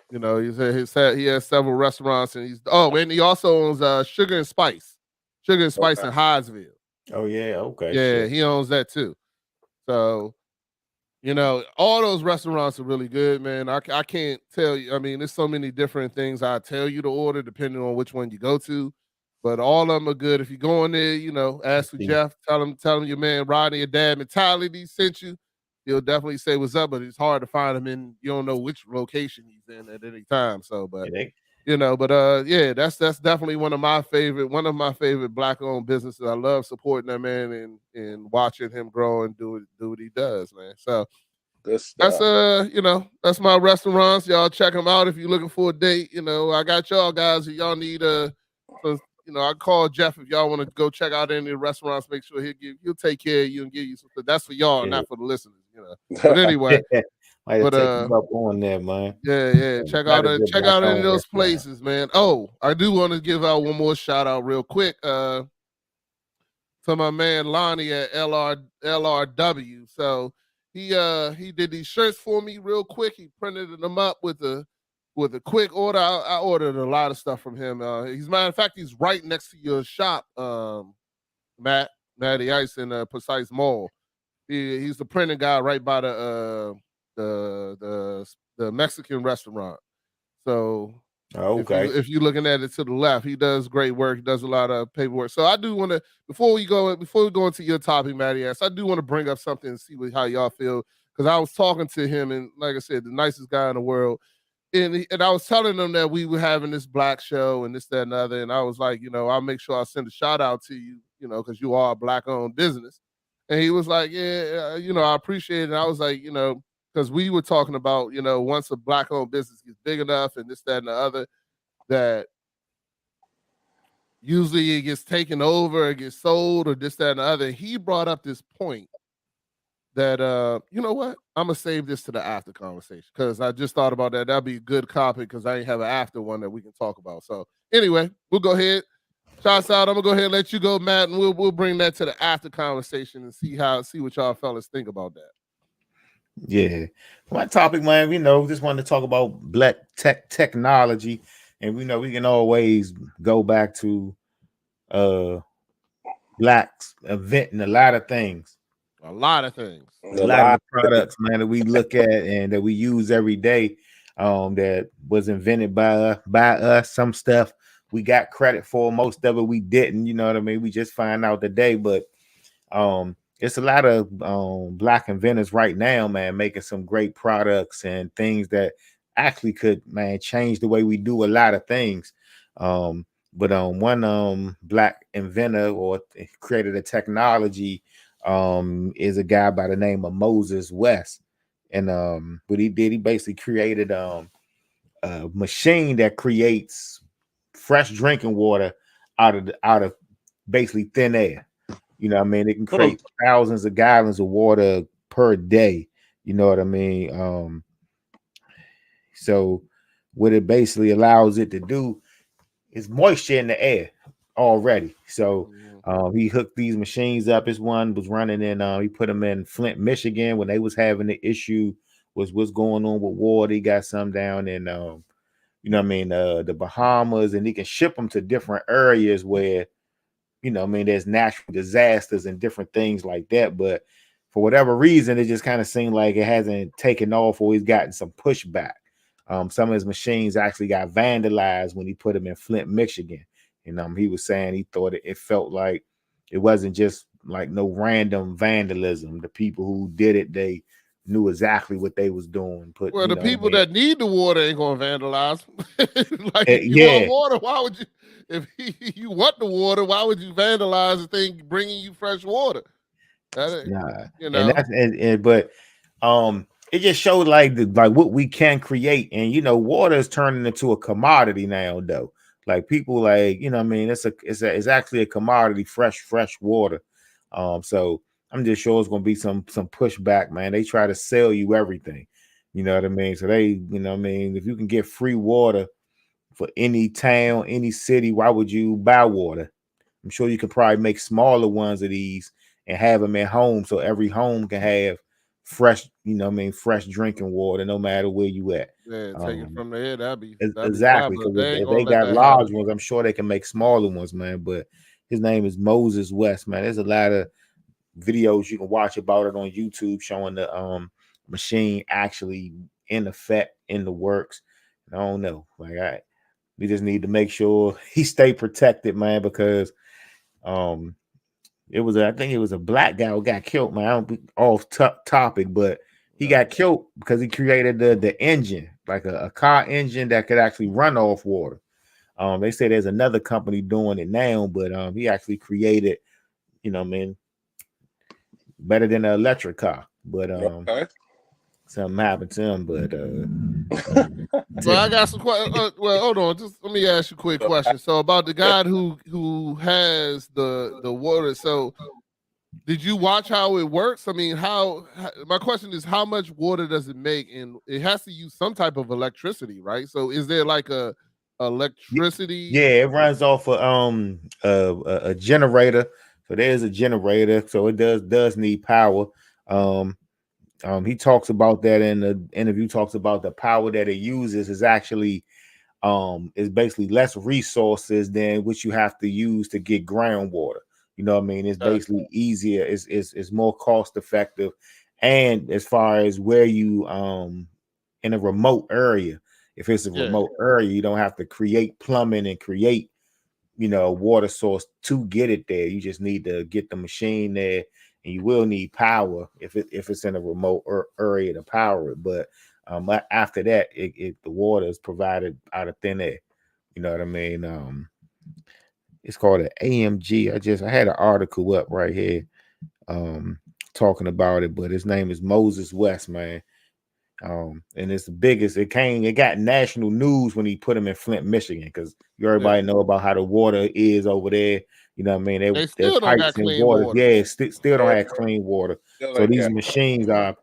Speaker 1: he has several restaurants, and he also owns Sugar and Spice in Hyattsville.
Speaker 3: Oh yeah, okay.
Speaker 1: Yeah,
Speaker 3: Sure.
Speaker 1: he owns that too. So all those restaurants are really good, man. I can't tell you. I mean, there's so many different things I tell you to order depending on which one you go to, but all of them are good. If you go in there, ask for Jeff, tell him your man Rodney, your dad mentality sent you. He'll definitely say what's up, but it's hard to find him you don't know which location he's in at any time. So, but that's definitely one of my favorite Black-owned businesses. I love supporting that man and watching him grow and do what he does, man. So that's that's my restaurants. Y'all check them out if you're looking for a date. I got y'all guys. If y'all need I call Jeff if y'all want to go check out any of the restaurants. Make sure he'll take care of you and give you something. That's for y'all, not for the listeners. But anyway.
Speaker 3: But take you up on there, man.
Speaker 1: Yeah. Check out any of those places, man. Oh, I do want to give out one more shout out real quick to my man Lonnie at LRW. So he did these shirts for me real quick. He printed them up with a quick order. I ordered a lot of stuff from him. Matter of fact, he's right next to your shop, Matty Ice in Precise Mall. He's the printing guy right by the Mexican restaurant. So
Speaker 3: okay,
Speaker 1: if you're looking at it to the left, he does great work. He does a lot of paperwork. So I do want to before we go into your topic, Matty, I do want to bring up something and see how y'all feel, because I was talking to him, and like I said, the nicest guy in the world. And I was telling them that we were having this Black show and this, that, and other. And I was like, I'll make sure I send a shout out to you, because you are a Black-owned business. And he was like, yeah, I appreciate it. And I was like, because we were talking about, once a Black-owned business gets big enough and this, that, and the other, that usually it gets taken over, it gets sold, or this, that, and the other. He brought up this point that, you know what? I'm going to save this to the after conversation, because I just thought about that. That'd be a good topic, because I ain't have an after one that we can talk about. So anyway, we'll go ahead. Shouts out. I'm going to go ahead and let you go, Matt, and we'll bring that to the after conversation and see what y'all fellas think about that.
Speaker 3: Yeah. My topic, man, just wanted to talk about Black technology. And we can always go back to Blacks inventing a lot of things.
Speaker 1: A lot of things.
Speaker 3: A lot of products, man, that we look at and that we use every day, that was invented by us. Some stuff we got credit for, most of it we didn't, you know what I mean? We just find out today, but it's a lot of Black inventors right now, man, making some great products and things that actually could, man, change the way we do a lot of things. But one Black inventor or created a technology is a guy by the name of Moses West. And what he did, he basically created a machine that creates fresh drinking water out of basically thin air. You know what I mean? It can create thousands of gallons of water per day. You know what I mean? So what it basically allows it to do is moisture in the air already. So he hooked these machines up. His one was running in, he put them in Flint, Michigan, when they was having the issue was what's going on with water. He got some down in, the Bahamas, and he can ship them to different areas where, there's natural disasters and different things like that. But for whatever reason, it just kind of seemed like it hasn't taken off, or he's gotten some pushback. Some of his machines actually got vandalized when he put them in Flint, Michigan. And he was saying he thought it felt like it wasn't just like no random vandalism. The people who did it, they knew exactly what they was doing.
Speaker 1: Well, the people that need the water ain't gonna vandalize. Like if you want water, why would you? If you want the water, why would you vandalize the thing bringing you fresh water?
Speaker 3: But it just showed like what we can create, and water is turning into a commodity now, though. Like people like, you know what I mean, it's actually a commodity, fresh water. So I'm just sure it's gonna be some pushback, man. They try to sell you everything, you know what I mean? So they, you know what I mean, if you can get free water for any town, any city, why would you buy water? I'm sure you could probably make smaller ones of these and have them at home so every home can have fresh, you know what I mean, fresh drinking water no matter where you at.
Speaker 1: Yeah, take it from there. That'd be fly,
Speaker 3: Exactly,
Speaker 1: but
Speaker 3: because
Speaker 1: they ain't
Speaker 3: if
Speaker 1: gonna
Speaker 3: they
Speaker 1: let
Speaker 3: got
Speaker 1: that
Speaker 3: large
Speaker 1: happen.
Speaker 3: ones, I'm sure they can make smaller ones, man. But his name is Moses West, man. There's a lot of videos you can watch about it on YouTube showing the machine actually in effect in the works. I don't know, like we just need to make sure he stay protected, man, because I think it was a black guy who got killed, man. I don't be off topic, but he got killed because he created the engine, like a car engine that could actually run off water. They say there's another company doing it now, but he actually created, you know, man, better than an electric car. But
Speaker 2: Okay.
Speaker 3: something happened to him. But
Speaker 1: Well, I got some questions. Well, hold on. Just let me ask you a quick question. So about the guy who has the water. So did you watch how it works? I mean, my question is, how much water does it make? And it has to use some type of electricity, right? So is there like a electricity?
Speaker 3: yeah, it runs off a generator. So there's a generator, so it does need power. He talks about that in the interview. Talks about the power that it uses is actually is basically less resources than what you have to use to get groundwater. You know what I mean? It's basically easier. It's more cost effective, and as far as where you in a remote area, if it's a remote area, you don't have to create plumbing and create, you know, a water source to get it there. You just need to get the machine there, and you will need power if it's in a remote area to power it. But after that, the water is provided out of thin air. You know what I mean? It's called an AMG. I had an article up right here talking about it, but his name is Moses West, man. And it's the biggest. It got national news when he put him in Flint, Michigan, because everybody know about how the water is over there. You know what I mean?
Speaker 1: They still don't got clean water.
Speaker 3: Yeah, still don't have clean water. So these machines are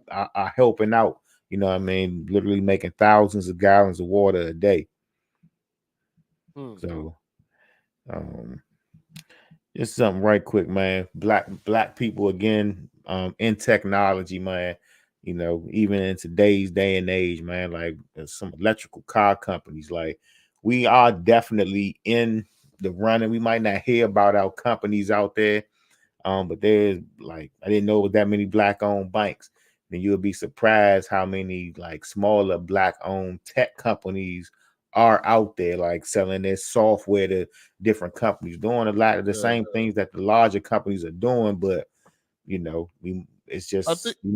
Speaker 3: helping out. You know what I mean? Literally making thousands of gallons of water a day. So, just something right quick, man. Black people again, in technology, man. You know, even in today's day and age, man, like some electrical car companies, like we are definitely in the running. We might not hear about our companies out there, but there's like, I didn't know it was that many black-owned banks. Then you'll be surprised how many like smaller black-owned tech companies are out there, like selling their software to different companies, doing a lot of the same things that the larger companies are doing. But you know, it's just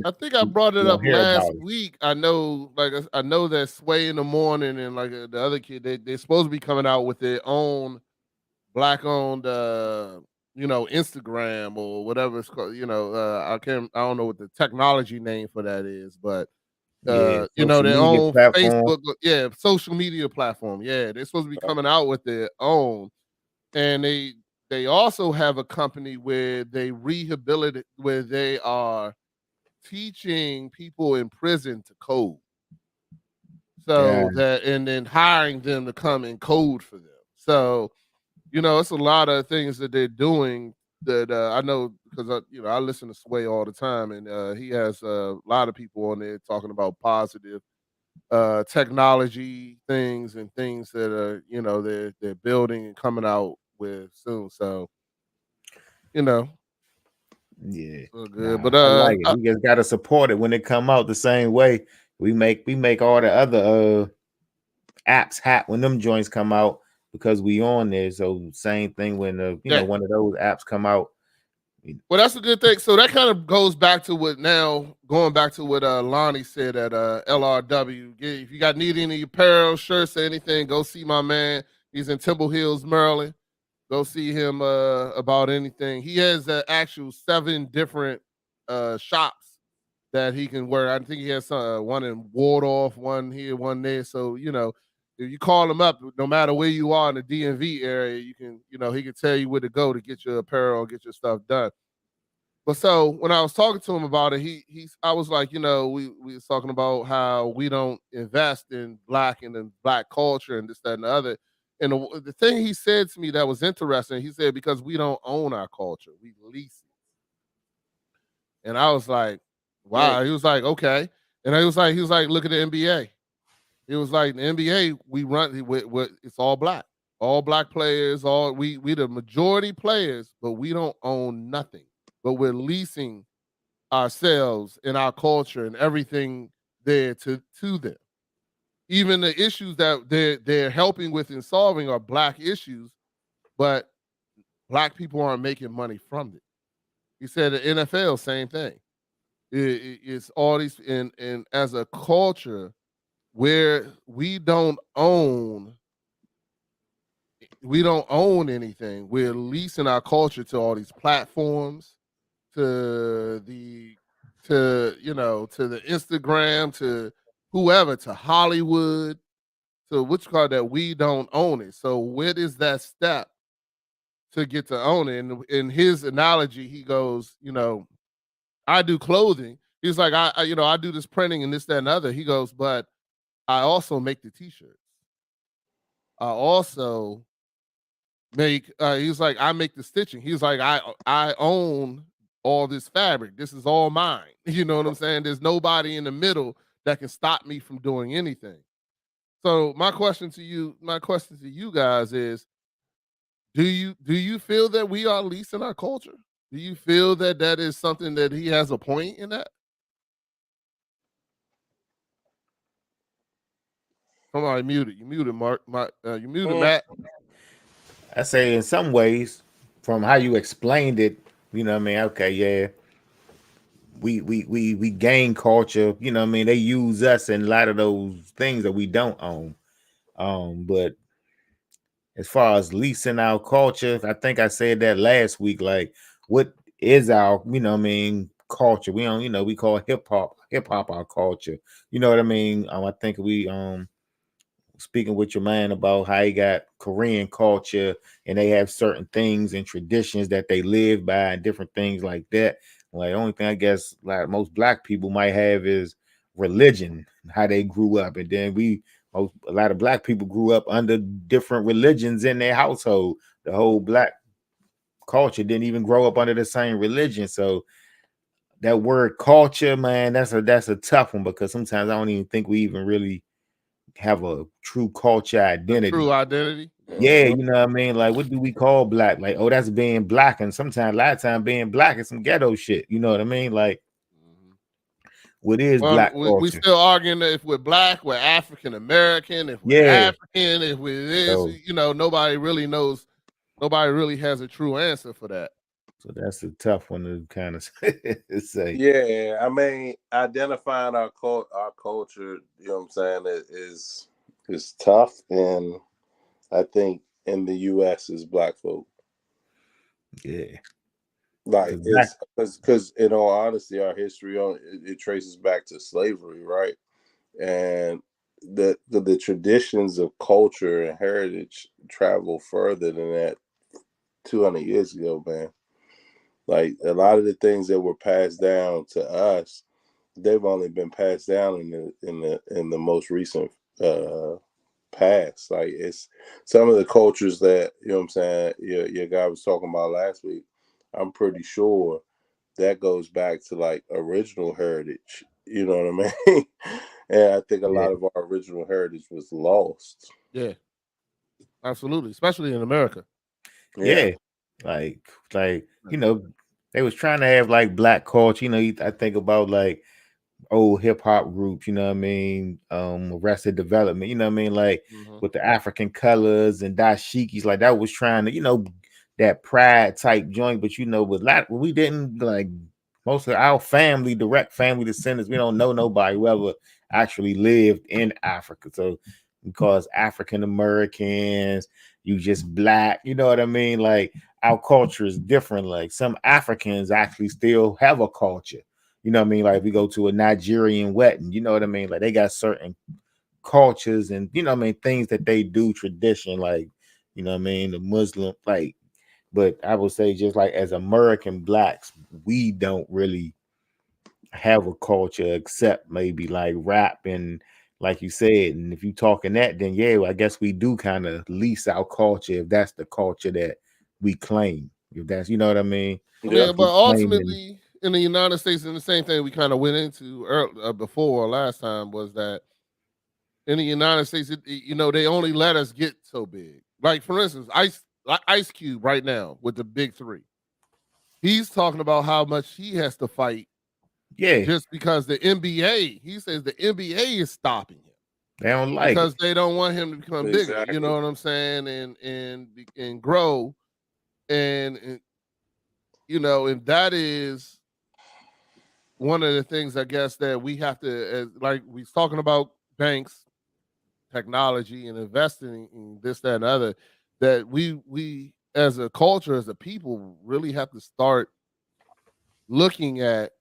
Speaker 1: I think I brought it up last week. I know that Sway in the Morning and like the other kid, they're supposed to be coming out with their own black-owned you know, Instagram or whatever it's called. You know, I don't know what the technology name for that is, but you know, their own
Speaker 3: platform.
Speaker 1: Facebook, social media platform. Yeah, they're supposed to be coming out with their own. And they also have a company where they rehabilitate, where they are teaching people in prison to code. So that, and then hiring them to come and code for them. So, you know, it's a lot of things that they're doing that I know, because you know, I listen to Sway all the time, and he has a lot of people on there talking about positive technology things and things that are, you know, they're building and coming out with soon. So, you know, good. But
Speaker 3: I like it. We just gotta support it when it come out the same way. We make all the other apps hat when them joints come out, because we on there. So same thing when you know, one of those apps come out.
Speaker 1: Well, that's a good thing. So that kind of goes back to what Lonnie said at LRW. If you need any apparel, shirts, or anything, go see my man. He's in Temple Hills, Maryland. Go see him about anything. He has actual 7 different shops that he can wear. I think he has one in Waldorf, one here, one there. So, you know, if you call him up, no matter where you are in the DMV area, you can, he can tell you where to go to get your apparel, get your stuff done. But so when I was talking to him about it, I was like, we was talking about how we don't invest in Black and in Black culture and this, that, and the other. And the thing he said to me that was interesting, he said, because we don't own our culture, we lease it. And I was like, wow. He was like, okay. And he was like, look at the NBA. It was like the NBA, we run with it's all Black players, we the majority players, but we don't own nothing. But we're leasing ourselves and our culture and everything there to them. Even the issues that they're helping with and solving are Black issues, but Black people aren't making money from it. He said the NFL, same thing. It's all these, and as a culture where we don't own anything, we're leasing our culture to all these platforms, to the Instagram, to whoever, to Hollywood, to that we don't own it. So what is that step to get to own it? And in his analogy, he goes, I do clothing. He's like, I do this printing and this, that, and other. He goes, but I also make the t-shirts. I also make, he's like, I make the stitching. He's like, I own all this fabric. This is all mine. You know what I'm saying? There's nobody in the middle that can stop me from doing anything. So my question to you guys is, do you feel that we are leasing our culture? Do you feel that is something that he has a point in that? Come on, you muted, Mark. You muted, Matt.
Speaker 3: I say in some ways, from how you explained it, okay, yeah. We gain culture, they use us in a lot of those things that we don't own. But as far as leasing our culture, I think I said that last week, like, what is our, culture? We don't, we call hip hop our culture. You know what I mean? I think we speaking with your man about how he got Korean culture and they have certain things and traditions that they live by and different things like that. Like, the only thing I guess like most Black people might have is religion, how they grew up. And then a lot of Black people grew up under different religions in their household. The whole Black culture didn't even grow up under the same religion. So that word culture, man, that's a tough one, because sometimes I don't even think we even really have a true culture identity.
Speaker 1: True identity.
Speaker 3: Yeah, you know what I mean? Like, what do we call Black? Like, oh, that's being Black. And sometimes, a lot of time, being Black is some ghetto shit. You know what I mean? Like, what is Black culture?
Speaker 1: We still arguing that if we're Black, we're African American. If we're African, if we're this, nobody really knows. Nobody really has a true answer for that.
Speaker 3: So that's a tough one to kind of say.
Speaker 2: Yeah, I mean, identifying our culture, you know what I'm saying, is tough, and I think in the U.S. is Black folk.
Speaker 3: Yeah,
Speaker 2: like because in all honesty, our history it traces back to slavery, right? And the traditions of culture and heritage travel further than that. 200 years ago, man. Like, a lot of the things that were passed down to us, they've only been passed down in the most recent past. Like, it's some of the cultures that, you know what I'm saying, your guy was talking about last week. I'm pretty sure that goes back to like original heritage. You know what I mean? And I think a lot of our original heritage was lost.
Speaker 1: Yeah, absolutely, especially in America.
Speaker 3: Yeah. Like, they was trying to have like Black culture. I think about like old hip hop groups, you know what I mean? Arrested Development, you know what I mean? Like, with the African colors and dashikis, like that was trying to, that pride type joint. But we didn't, like, most of our family, direct family descendants, we don't know nobody who ever actually lived in Africa. So because African Americans, you just Black, you know what I mean? Like, our culture is different. Like, some Africans actually still have a culture. You know what I mean? Like, we go to a Nigerian wedding, you know what I mean? Like, they got certain cultures and you know what I mean things that they do tradition, like you know what I mean, the Muslim, like, but I would say just like as American blacks, we don't really have a culture except maybe like rap and like you said, and if you talking that, then yeah, I guess we do kind of lease our culture if that's the culture that we claim. If that's, you know what I mean?
Speaker 1: I
Speaker 2: Yeah.
Speaker 1: mean, but
Speaker 3: Claiming,
Speaker 1: ultimately, in the United States, and the same thing we kind of went into before last time was that in the United States, you know, they only let us get so big. Like for instance, Ice Cube right now with the big three. He's talking about how much he has to fight
Speaker 3: yeah,
Speaker 1: just because the NBA. He says the NBA is stopping him
Speaker 3: they don't like it.
Speaker 1: because they don't want him to become bigger. You
Speaker 2: Exactly.
Speaker 1: know what I'm saying? And grow and you know, and that is one of the things I guess that we have to, as like we was talking about banks, technology, and investing in this, that, and other, that we as a culture, as a people, really have to start looking at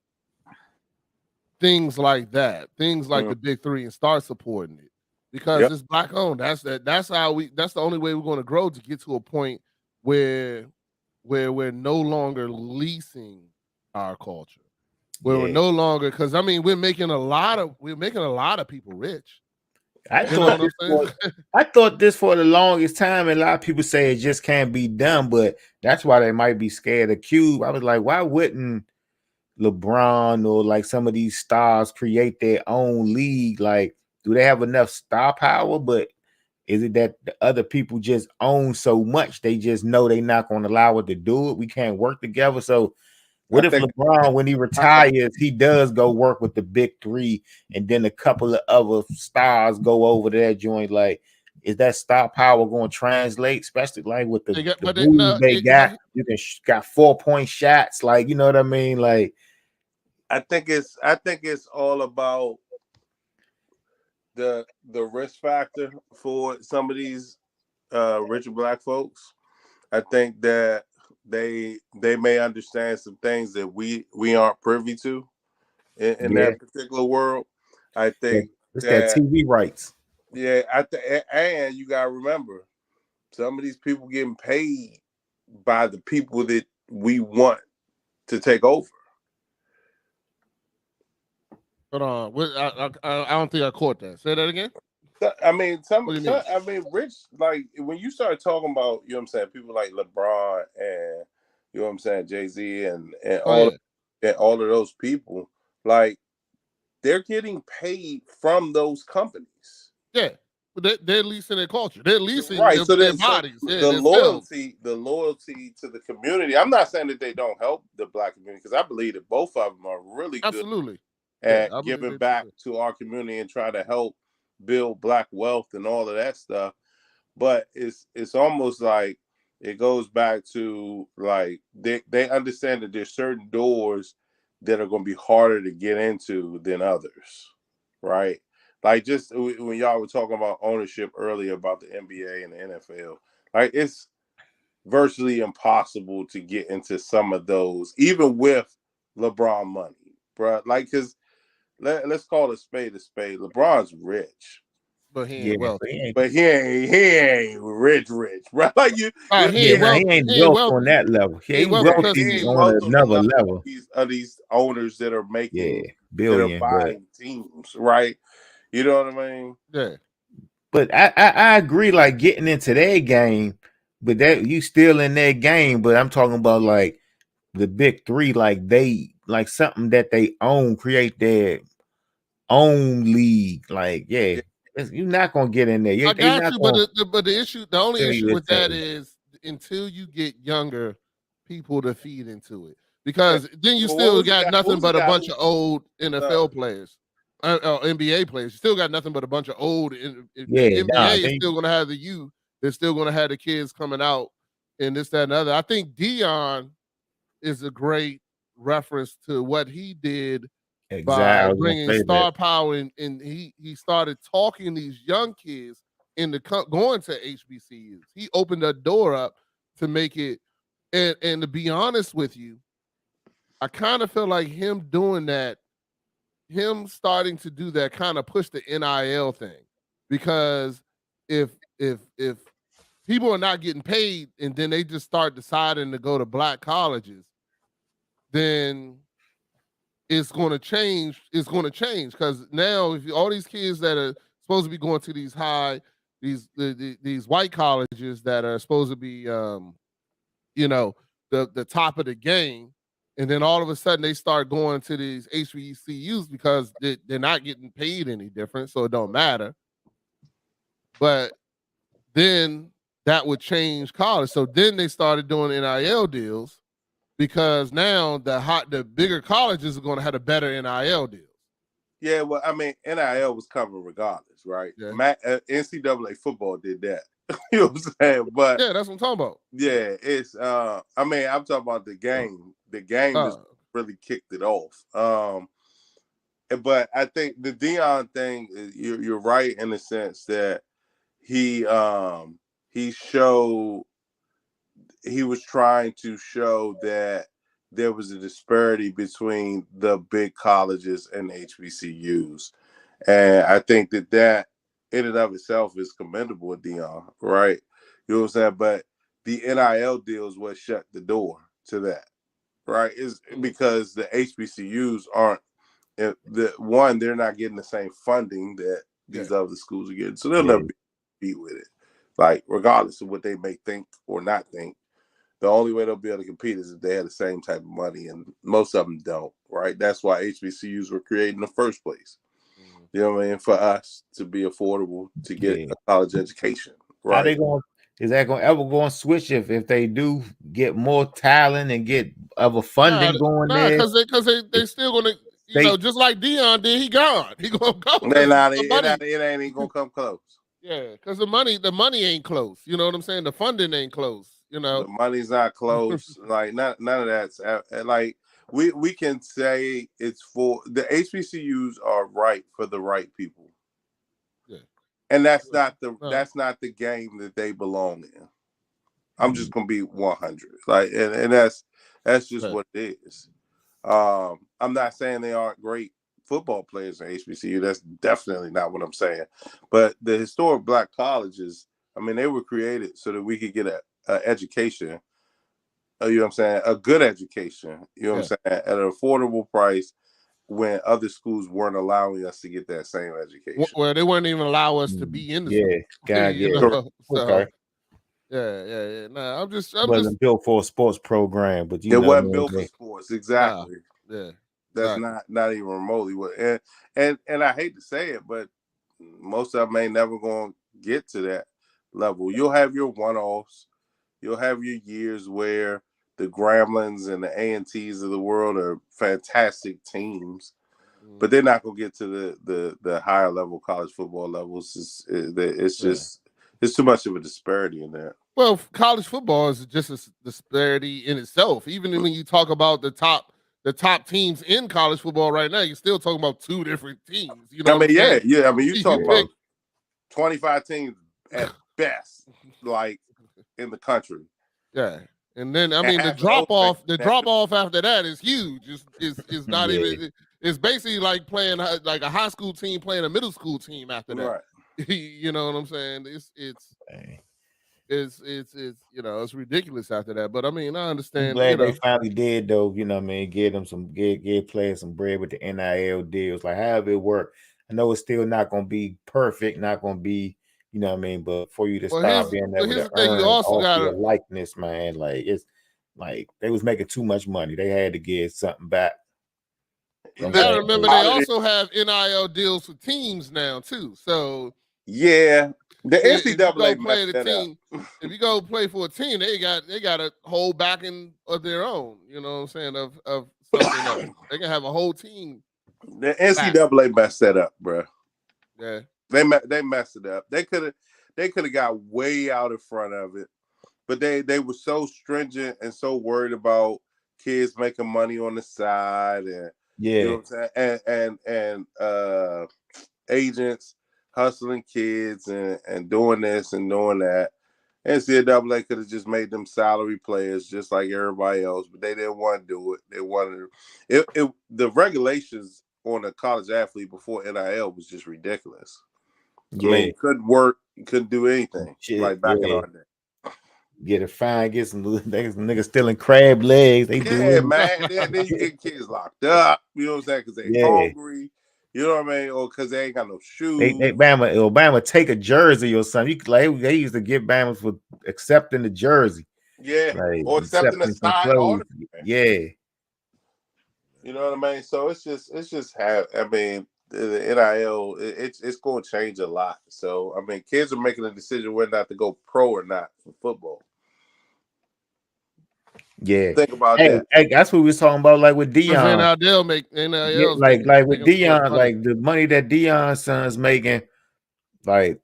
Speaker 1: things like that, things like
Speaker 2: Mm.
Speaker 1: the big three, and start supporting it because
Speaker 2: Yep.
Speaker 1: it's black owned. That's how we. That's the only way we're going to grow to get to a point where we're no longer leasing our culture. Where we're
Speaker 3: Yeah,
Speaker 1: no longer, because I mean we're making a lot of people rich.
Speaker 3: I
Speaker 1: You know
Speaker 3: thought
Speaker 1: what I'm
Speaker 3: this for
Speaker 1: saying?
Speaker 3: I thought this for the longest time, and a lot of people say it just can't be done, but that's why they might be scared of Cube. I was like, why wouldn't LeBron or like some of these stars create their own league? Like, do they have enough star power? But is it that the other people just own so much they just know they're not going to allow it to do it? We can't work together. So
Speaker 2: I
Speaker 3: what if
Speaker 2: think
Speaker 3: LeBron, when he retires, he does go work with the big three, and then a couple of other stars go over to that joint? Like, is that star power going to translate, especially like with
Speaker 1: They got,
Speaker 3: the
Speaker 1: but they,
Speaker 3: moves
Speaker 1: no,
Speaker 3: they got? You can got 4-point shots, like you know what I mean? Like,
Speaker 2: I think it's all about the risk factor for some of these richer black folks. I think that they may understand some things that we aren't privy to in
Speaker 3: yeah,
Speaker 2: that particular world. I
Speaker 3: yeah,
Speaker 2: think
Speaker 3: it's that
Speaker 2: that
Speaker 3: TV rights.
Speaker 2: yeah, and you gotta remember some of these people getting paid by the people that we want to take over.
Speaker 1: hold on. I don't think I caught that. Say that again.
Speaker 2: I mean,
Speaker 1: What do you mean?
Speaker 2: I mean, Rich, like when you start talking about, you know what I'm saying, people like LeBron and you know what I'm saying, Jay-Z and
Speaker 1: Oh yeah,
Speaker 2: all of those people, like they're getting paid from those companies.
Speaker 1: yeah. But they're leasing their culture. They're leasing
Speaker 2: Right. So
Speaker 1: their
Speaker 2: that so
Speaker 1: bodies. Yeah, themselves.
Speaker 2: the loyalty to the community. I'm not saying that they don't help the black community because I believe that both of them are really good
Speaker 1: Absolutely. Yeah,
Speaker 2: at
Speaker 1: I believe
Speaker 2: giving
Speaker 1: they do
Speaker 2: back
Speaker 1: too.
Speaker 2: to our community and try to help build black wealth and all of that stuff. But it's almost like it goes back to like they understand that there's certain doors that are going to be harder to get into than others, right? Like just when y'all were talking about ownership earlier about the NBA and the NFL, like it's virtually impossible to get into some of those, even with LeBron money, bro. Like, because let's call a spade a spade. LeBron's rich,
Speaker 1: But he
Speaker 3: Yeah,
Speaker 1: ain't
Speaker 3: but
Speaker 1: wealthy.
Speaker 2: but he ain't rich, right? Like
Speaker 1: He ain't
Speaker 3: he
Speaker 1: wealthy.
Speaker 3: ain't
Speaker 1: He ain't
Speaker 3: wealth on
Speaker 1: wealthy.
Speaker 3: that level. He
Speaker 1: He ain't
Speaker 3: ain't
Speaker 1: wealthy
Speaker 2: yeah,
Speaker 1: because
Speaker 2: he
Speaker 3: wealthy
Speaker 2: ain't
Speaker 1: he.
Speaker 3: on
Speaker 2: wealth on the
Speaker 3: another
Speaker 2: level
Speaker 3: level.
Speaker 2: of these owners that are
Speaker 3: Yeah,
Speaker 2: making that are
Speaker 3: billion, but
Speaker 2: buying teams, right? You know what I mean?
Speaker 1: Yeah.
Speaker 3: I agree, like getting into their game, but that you still in their game. But I'm talking about like the big three, like they like something that they own, create their own league. Like, yeah,
Speaker 2: Yeah,
Speaker 3: you're not gonna get in there.
Speaker 1: I
Speaker 3: They're
Speaker 1: got
Speaker 3: not
Speaker 1: you, but
Speaker 3: gonna
Speaker 1: the only
Speaker 3: tell you
Speaker 1: issue
Speaker 3: the
Speaker 1: with that
Speaker 3: same.
Speaker 1: is until you get younger people to feed into it,
Speaker 2: yeah.
Speaker 1: because then you
Speaker 2: Well,
Speaker 1: still got nothing
Speaker 2: who's the
Speaker 1: but a
Speaker 2: guy
Speaker 1: bunch
Speaker 2: who
Speaker 1: of old
Speaker 2: uh,
Speaker 1: NFL players, NBA players. You still got nothing but a bunch of old. The
Speaker 3: Yeah, nah,
Speaker 1: NBA is
Speaker 3: they
Speaker 1: still going to have the youth. They're still going to have the kids coming out and this, that, and other. I think Dion is a great reference to what he did
Speaker 3: exactly. I
Speaker 1: by
Speaker 3: was gonna
Speaker 1: bringing
Speaker 3: say that.
Speaker 1: star power, and he started talking these young kids into going to HBCUs. He opened the door up to make it, and to be honest with you, I kind of feel like him doing that, him starting to do that, kind of pushed the NIL thing. because if people are not getting paid and then they just start deciding to go to black colleges, then it's going to change. It's going to change because now if all these kids that are supposed to be going to these these white colleges that are supposed to be you know, the top of the game, and then all of a sudden they start going to these HBCUs because they're not getting paid any different, so it don't matter. But then that would change college. So then they started doing NIL deals because now the bigger colleges are going to have a better NIL deal.
Speaker 2: Yeah, well, I mean, NIL was covered regardless, right?
Speaker 1: Yeah.
Speaker 2: NCAA football did that. You know what I'm saying? But
Speaker 1: yeah, that's what I'm talking about.
Speaker 2: Yeah, it's I mean, I'm talking about the game. The game just really kicked it off. But I think the Deion thing, you're right in the sense that he was trying to show that there was a disparity between the big colleges and HBCUs. And I think that in and of itself is commendable with Deion, right? You know what I'm saying? But the NIL deal is what shut the door to that, right? Is because the HBCUs aren't they're not getting the same funding that these other schools are getting. So they'll never compete with it. Like, regardless of what they may think or not think, the only way they'll be able to compete is if they have the same type of money, and most of them don't, right? That's why HBCUs were created in the first place. You know what I mean? For us to be affordable to get a college education, right?
Speaker 3: How they going? Is that going ever going to switch if they do get more talent and get other funding going there?
Speaker 1: Because they still going to, you know, just like Deion did, he gone. He gonna go.
Speaker 2: It ain't even gonna come close.
Speaker 1: Yeah, because the money ain't close. You know what I'm saying? The funding ain't close. You know,
Speaker 2: the money's not close. Like none of that's like we can say it's for the HBCUs are right for the right people. Yeah, and that's not the game that they belong in. I'm just gonna be 100. Like, and that's just what it is. I'm not saying they aren't great football players in HBCU. That's definitely not what I'm saying. But the historic black colleges, I mean, they were created so that we could get a education. You know what I'm saying? A good education. You know what I'm saying? At an affordable price when other schools weren't allowing us to get that same education.
Speaker 1: Well, they wouldn't even allow us to be in the school.
Speaker 3: Okay.
Speaker 1: Yeah. No, I'm just
Speaker 3: wasn't built for a sports program, but
Speaker 2: it wasn't built for sports. Exactly.
Speaker 1: Yeah.
Speaker 2: That's not even remotely what. And I hate to say it, but most of them ain't never going to get to that level. You'll have your one-offs. You'll have your years where the Gremlins and the A&Ts of the world are fantastic teams, but they're not going to get to the higher level college football levels. It's too much of a disparity in there.
Speaker 1: Well, college football is just a disparity in itself. Even when you talk about the top teams in college football right now, you're still talking about two different teams. You know,
Speaker 2: I mean, I mean, you talk about 25 teams at best, like in the country.
Speaker 1: Yeah, and then I mean the drop off after that is huge. It's not even. It's basically like playing like a high school team playing a middle school team after that. Right. You know what I'm saying? It's you know, it's ridiculous after that. But I mean, I understand.
Speaker 3: I'm glad they finally did though. You know what I mean? Give players some bread with the NIL deals. Like however it work. I know it's still not going to be perfect. Not going to be. You know what I mean? But for you to start being able to earn off your likeness, man, like it's like they was making too much money. They had to get something back.
Speaker 1: You gotta remember they also have NIL deals with teams now too. So
Speaker 2: yeah, the NCAA
Speaker 1: play the team. If you go play for a team, they got a whole backing of their own. You know what I'm saying? Of something else. They can have a whole team.
Speaker 2: The NCAA messed that up, bro.
Speaker 1: Yeah.
Speaker 2: They messed it up. They could have got way out in front of it, but they were so stringent and so worried about kids making money on the side and you know what I'm saying, and agents hustling kids and doing this and doing that. NCAA could have just made them salary players just like everybody else, but they didn't want to do it. They wanted the regulations on a college athlete before NIL was just ridiculous. I mean,
Speaker 3: Yeah,
Speaker 2: you couldn't work, you couldn't do anything
Speaker 3: shit.
Speaker 2: like back in
Speaker 3: Yeah,
Speaker 2: our day.
Speaker 3: get a fine, get some niggas stealing crab legs. They do
Speaker 2: Yeah,
Speaker 3: it.
Speaker 2: man. Then you get kids locked up. You know what I'm saying? Because they
Speaker 3: Yeah.
Speaker 2: hungry. You know what I mean? Or because they ain't got no shoes.
Speaker 3: They Obama take a jersey or something. You could, like they used to get Bama for accepting the jersey,
Speaker 2: Yeah.
Speaker 3: like
Speaker 2: Or accepting a
Speaker 3: accepting some
Speaker 2: side
Speaker 3: clothes.
Speaker 2: order.
Speaker 3: Yeah,
Speaker 2: You know what I mean? So it's just I mean, the NIL it's going to change a lot. So I mean, kids are making a decision whether or not to go pro or not for football.
Speaker 3: yeah.
Speaker 2: Think about
Speaker 3: Hey,
Speaker 2: that.
Speaker 3: that's what we was talking about, like with
Speaker 1: Because
Speaker 3: Dion.
Speaker 1: NIL make NILs
Speaker 3: Like with
Speaker 1: making too much
Speaker 3: Dion,
Speaker 1: money.
Speaker 3: like the money that Dion's son's making, like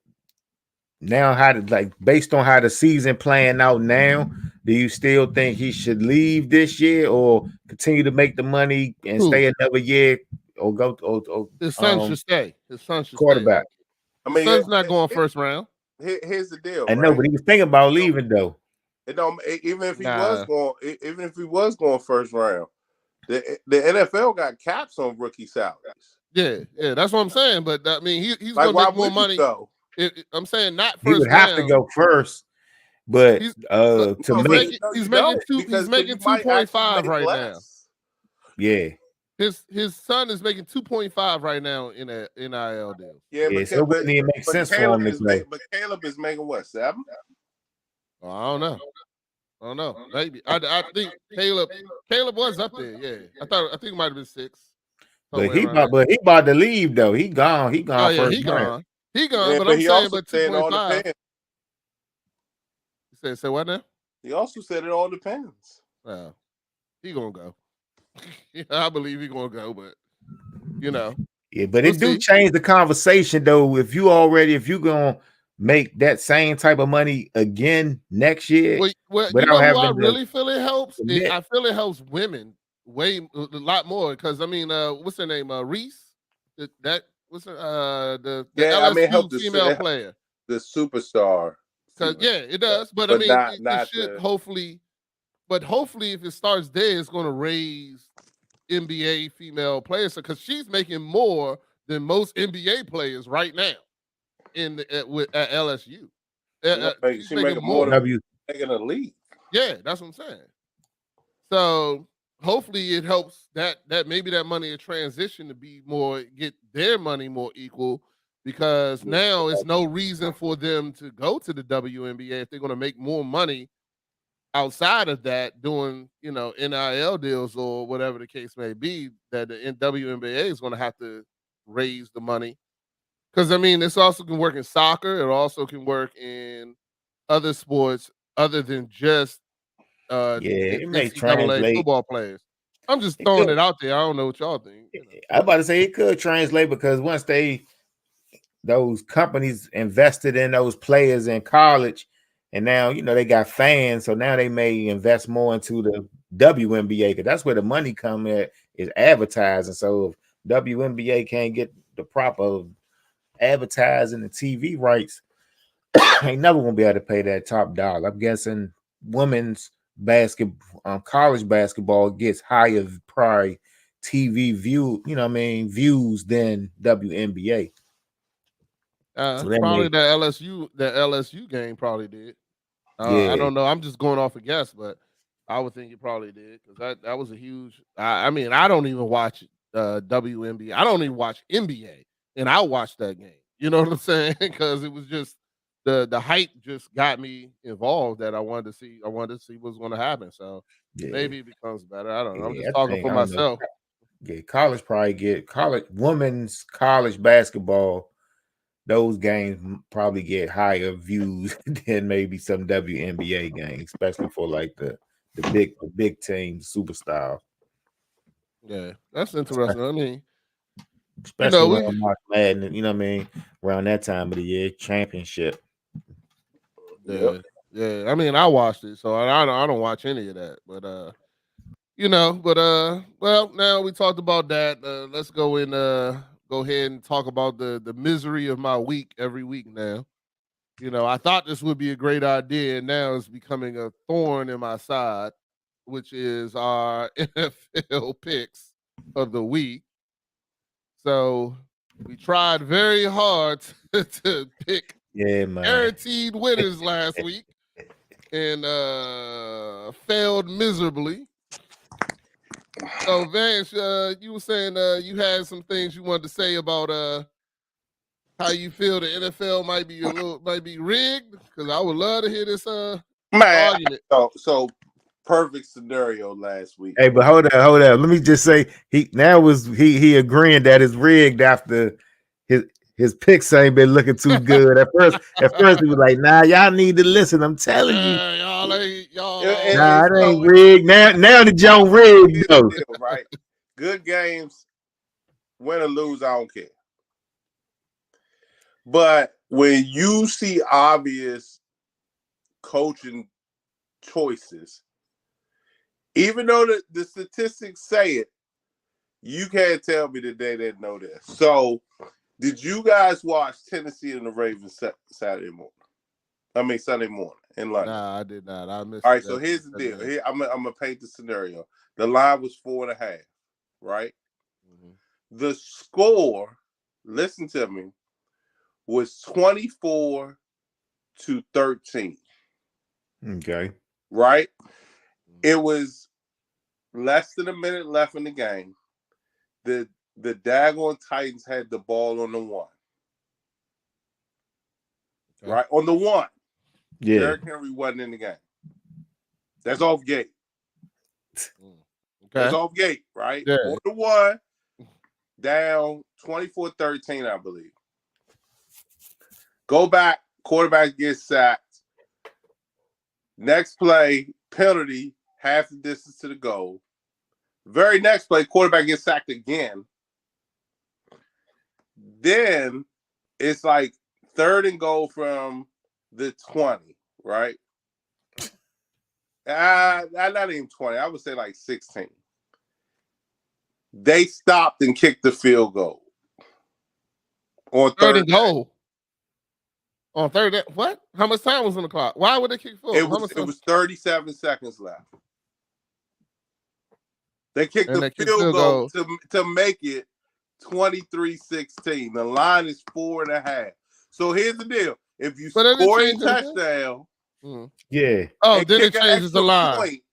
Speaker 3: now how to like based on how the season playing out now, do you still think he should leave this year or continue to make the money and
Speaker 1: Who?
Speaker 3: stay another year or go or
Speaker 1: His son should stay. His son should
Speaker 3: quarterback?
Speaker 2: I
Speaker 1: His
Speaker 2: mean,
Speaker 1: son's not going first round.
Speaker 2: Here's the deal.
Speaker 3: I know,
Speaker 2: right?
Speaker 3: but he was thinking about leaving though.
Speaker 2: It don't even if he
Speaker 1: Nah.
Speaker 2: was going first round, the NFL got caps on rookie salaries.
Speaker 1: Yeah, that's what I'm saying. But I mean, he's
Speaker 2: Like,
Speaker 1: going to
Speaker 2: why
Speaker 1: make more
Speaker 2: would you
Speaker 1: money.
Speaker 2: go?
Speaker 1: I'm saying not
Speaker 3: He
Speaker 1: first
Speaker 3: would have to
Speaker 1: round.
Speaker 3: go first, but
Speaker 1: He's-
Speaker 3: to
Speaker 1: No,
Speaker 3: make
Speaker 1: he's making
Speaker 2: because
Speaker 1: 2.5
Speaker 2: make
Speaker 1: right
Speaker 2: less.
Speaker 3: yeah.
Speaker 1: His son is making 2.5 right now in a NIL deal.
Speaker 2: Yeah,
Speaker 3: Yeah,
Speaker 2: but,
Speaker 3: so it wouldn't even make sense for him to go.
Speaker 2: But Caleb is making what, 7?
Speaker 1: Oh, I don't know. Maybe I think Caleb was up there. Yeah, I think it might have been 6.
Speaker 3: But he about to leave though. He gone. He gone.
Speaker 1: Oh yeah,
Speaker 3: first
Speaker 1: he
Speaker 3: round.
Speaker 1: gone. He gone.
Speaker 2: Yeah,
Speaker 1: but
Speaker 2: but
Speaker 1: I'm
Speaker 2: he
Speaker 1: saying,
Speaker 2: also
Speaker 1: but
Speaker 2: said it all
Speaker 1: 2.5.
Speaker 2: depends.
Speaker 1: He said what now?
Speaker 2: He also said it all depends.
Speaker 1: Well, he gonna go. I believe he gonna go, but you know.
Speaker 3: Yeah, but
Speaker 1: We'll
Speaker 3: it do
Speaker 1: see.
Speaker 3: change the conversation though. If you gonna make that same type of money again next year,
Speaker 1: Well, you
Speaker 3: without
Speaker 1: know who I
Speaker 3: having to
Speaker 1: really feel it helps?
Speaker 3: commit.
Speaker 1: I feel it helps women a lot more because I mean, what's her name? Reese. What's her, the LSU female player.
Speaker 2: The superstar.
Speaker 1: Because it does, but I mean, it should hopefully. But hopefully, if it starts there, it's going to raise NBA female players because she's making more than most NBA players right now at LSU. She's making more
Speaker 2: than making a league.
Speaker 1: Yeah, that's what I'm saying. So hopefully, it helps that maybe that money in transition to be get their money more equal because now it's no reason for them to go to the WNBA if they're going to make more money outside of that doing, NIL deals or whatever the case may be, that the WNBA is going to have to raise the money. Because, I mean, this also can work in soccer. It also can work in other sports other than just
Speaker 3: it may
Speaker 1: NCAA
Speaker 3: translate
Speaker 1: football players. I'm just throwing it out there. I don't know what y'all think.
Speaker 3: I'm about to say it could translate because once those companies invested in those players in college, and now they got fans, so now they may invest more into the WNBA because that's where the money come at is advertising. So if WNBA can't get the proper advertising and TV rights, ain't never gonna be able to pay that top dollar. I'm guessing women's basketball, college basketball gets higher probably TV views than WNBA.
Speaker 1: So probably the LSU game probably did. I don't know. I'm just going off a guess, but I would think it probably did because that was a huge. I mean, I don't even watch WNBA. I don't even watch NBA, and I watched that game. You know what I'm saying? Because it was just the hype just got me involved that I wanted to see. I wanted to see what's going to happen. So maybe it becomes better. I don't know. I'm just talking for myself.
Speaker 3: Yeah, women's college basketball. Those games probably get higher views than maybe some WNBA games, especially for like the big team superstar.
Speaker 1: Yeah, that's interesting. I mean,
Speaker 3: especially around March Madness, around that time of the year, championship.
Speaker 1: Yeah. I mean, I watched it, so I don't watch any of that, but well, now we talked about that. Let's go ahead and talk about the misery of my week every week now. I thought this would be a great idea, and now it's becoming a thorn in my side, which is our NFL picks of the week. So We tried very hard to pick
Speaker 3: Yeah, man.
Speaker 1: guaranteed winners last week and failed miserably. So Vance, you were saying you had some things you wanted to say about how you feel the NFL might be rigged, because I would love to hear this argument.
Speaker 2: So perfect scenario last week.
Speaker 3: Hey, but hold up. Let me just say he agreeing that it's rigged after his picks ain't been looking too good. At first he was like, nah, y'all need to listen. I'm telling you.
Speaker 1: Y'all
Speaker 3: Nah, it ain't rigged. Now the Joe rigged though.
Speaker 2: Right? Good games, win or lose, I don't care. But when you see obvious coaching choices, even though the statistics say it, you can't tell me that they didn't know this. So, did you guys watch Tennessee and the Ravens Sunday morning in London?
Speaker 1: Nah, I did not. I missed.
Speaker 2: All right, so here's the deal. Here, I'm gonna paint the scenario. The line was 4.5, right? Mm-hmm. The score, listen to me, was 24-13.
Speaker 3: Okay.
Speaker 2: Right? It was less than a minute left in the game. The daggone Titans had the ball on the 1. Okay. Right? On the 1. Yeah. Derrick Henry wasn't in the game. That's off gate. Okay. That's off gate, right? Yeah. On the 1, down 24-13, I believe. Go back, quarterback gets sacked. Next play, penalty, half the distance to the goal. Very next play, quarterback gets sacked again. Then it's like 3rd and goal from the 20, right? Not even 20. I would say like 16. They stopped and kicked the field goal. On 3rd and goal. On 3rd, what? How much time was on the clock? Why would they kick field? It was 37 seconds left. They kicked the field goal to make it 23-16. The line is 4.5. So here's the deal: if you score a touchdown,
Speaker 3: yeah.
Speaker 1: Oh, then it changes the line.
Speaker 2: Point,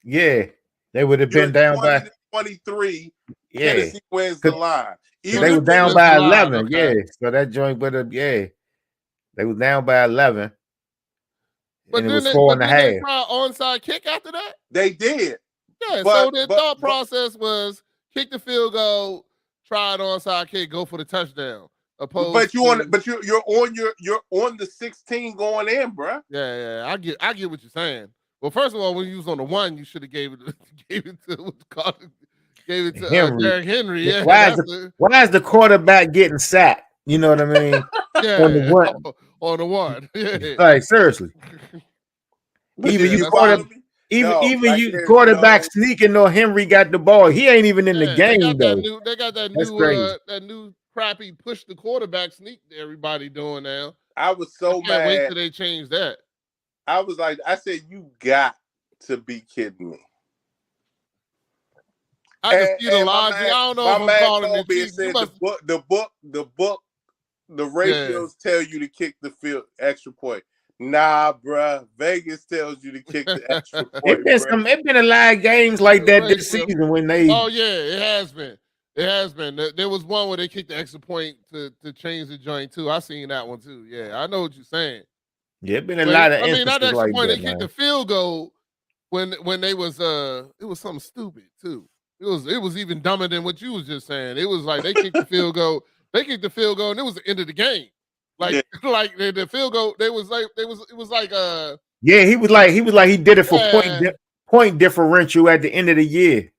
Speaker 3: yeah, they would have been down by
Speaker 2: 23. Yeah, Tennessee wins the line.
Speaker 3: Even they were down by 11. Okay. Yeah, so that joint would have. Yeah, they were down by 11.
Speaker 1: But then it was 4.5. They try onside kick after that.
Speaker 2: They did.
Speaker 1: Yeah. So their thought process was kick the field goal, try an onside kick, go for the touchdown.
Speaker 2: But you're on the 16 going in, bro.
Speaker 1: Yeah. I get what you're saying. Well, first of all, when you was on the 1, you should have gave it to Derrick Henry. Yeah.
Speaker 3: Why is the quarterback getting sacked? You know what I mean?
Speaker 1: Yeah. On the 1. Yeah.
Speaker 3: Like seriously. Even quarterback sneaking or Henry got the ball. He ain't even in the game though.
Speaker 1: They got that new crappy push the quarterback sneak that everybody doing now.
Speaker 2: I was so mad.
Speaker 1: Wait till they change that.
Speaker 2: I said, you got to be kidding me.
Speaker 1: I can see the logic. I don't know if I'm calling it.
Speaker 2: The ratios tell you to kick the field extra point. Nah, bruh. Vegas tells you to kick the extra point.
Speaker 3: It's been a lot of games like that this season when they.
Speaker 1: Oh yeah, it has been. It has been. There was one where they kicked the extra point to change the joint too. I seen that one too. Yeah, I know what you're saying.
Speaker 3: Yeah, it's been a lot of.
Speaker 1: I mean, not extra
Speaker 3: like
Speaker 1: point.
Speaker 3: That,
Speaker 1: they kicked the field goal when they was it was something stupid too. It was even dumber than what you was just saying. It was like they kicked the field goal. They kicked the field goal and it was the end of the game. Like the field goal. It was like
Speaker 3: Yeah, he was like he did it for point differential at the end of the year.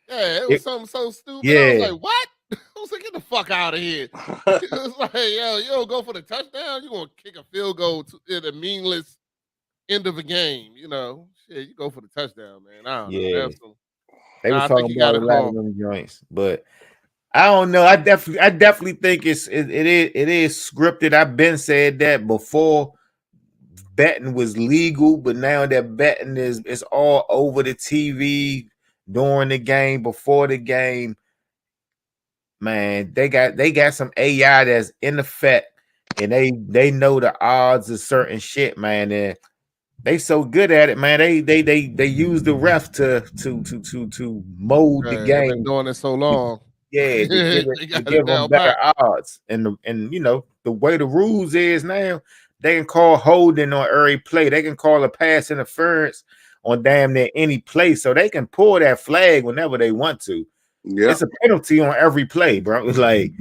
Speaker 1: Yeah, it was something so stupid. Yeah. I was like, what? I was like, get the fuck out of here. It was like, yo, you don't go for the touchdown. You gonna kick a field goal at a meaningless end of a game. You know, shit, you go for the touchdown, man. I don't know.
Speaker 3: They were talking about a lot of them joints, but I don't know. I definitely think it is scripted. I've been said that before. Betting was legal, but now that betting is all over the TV during the game, before the game. man, they got some AI that's in effect, and they know the odds of certain shit, man. And they so good at it, man. They use the ref to mold the
Speaker 1: They've been
Speaker 3: game.
Speaker 1: doing it so long.
Speaker 3: Yeah,
Speaker 1: They
Speaker 3: to
Speaker 1: got
Speaker 3: give
Speaker 1: it
Speaker 3: them
Speaker 1: down
Speaker 3: better
Speaker 1: pat.
Speaker 3: odds. And you know, the way the rules is now, they can call holding on every play. They can call a pass interference on damn near any play. So they can pull that flag whenever they want to.
Speaker 2: Yeah.
Speaker 3: It's a penalty on every play, bro. It's like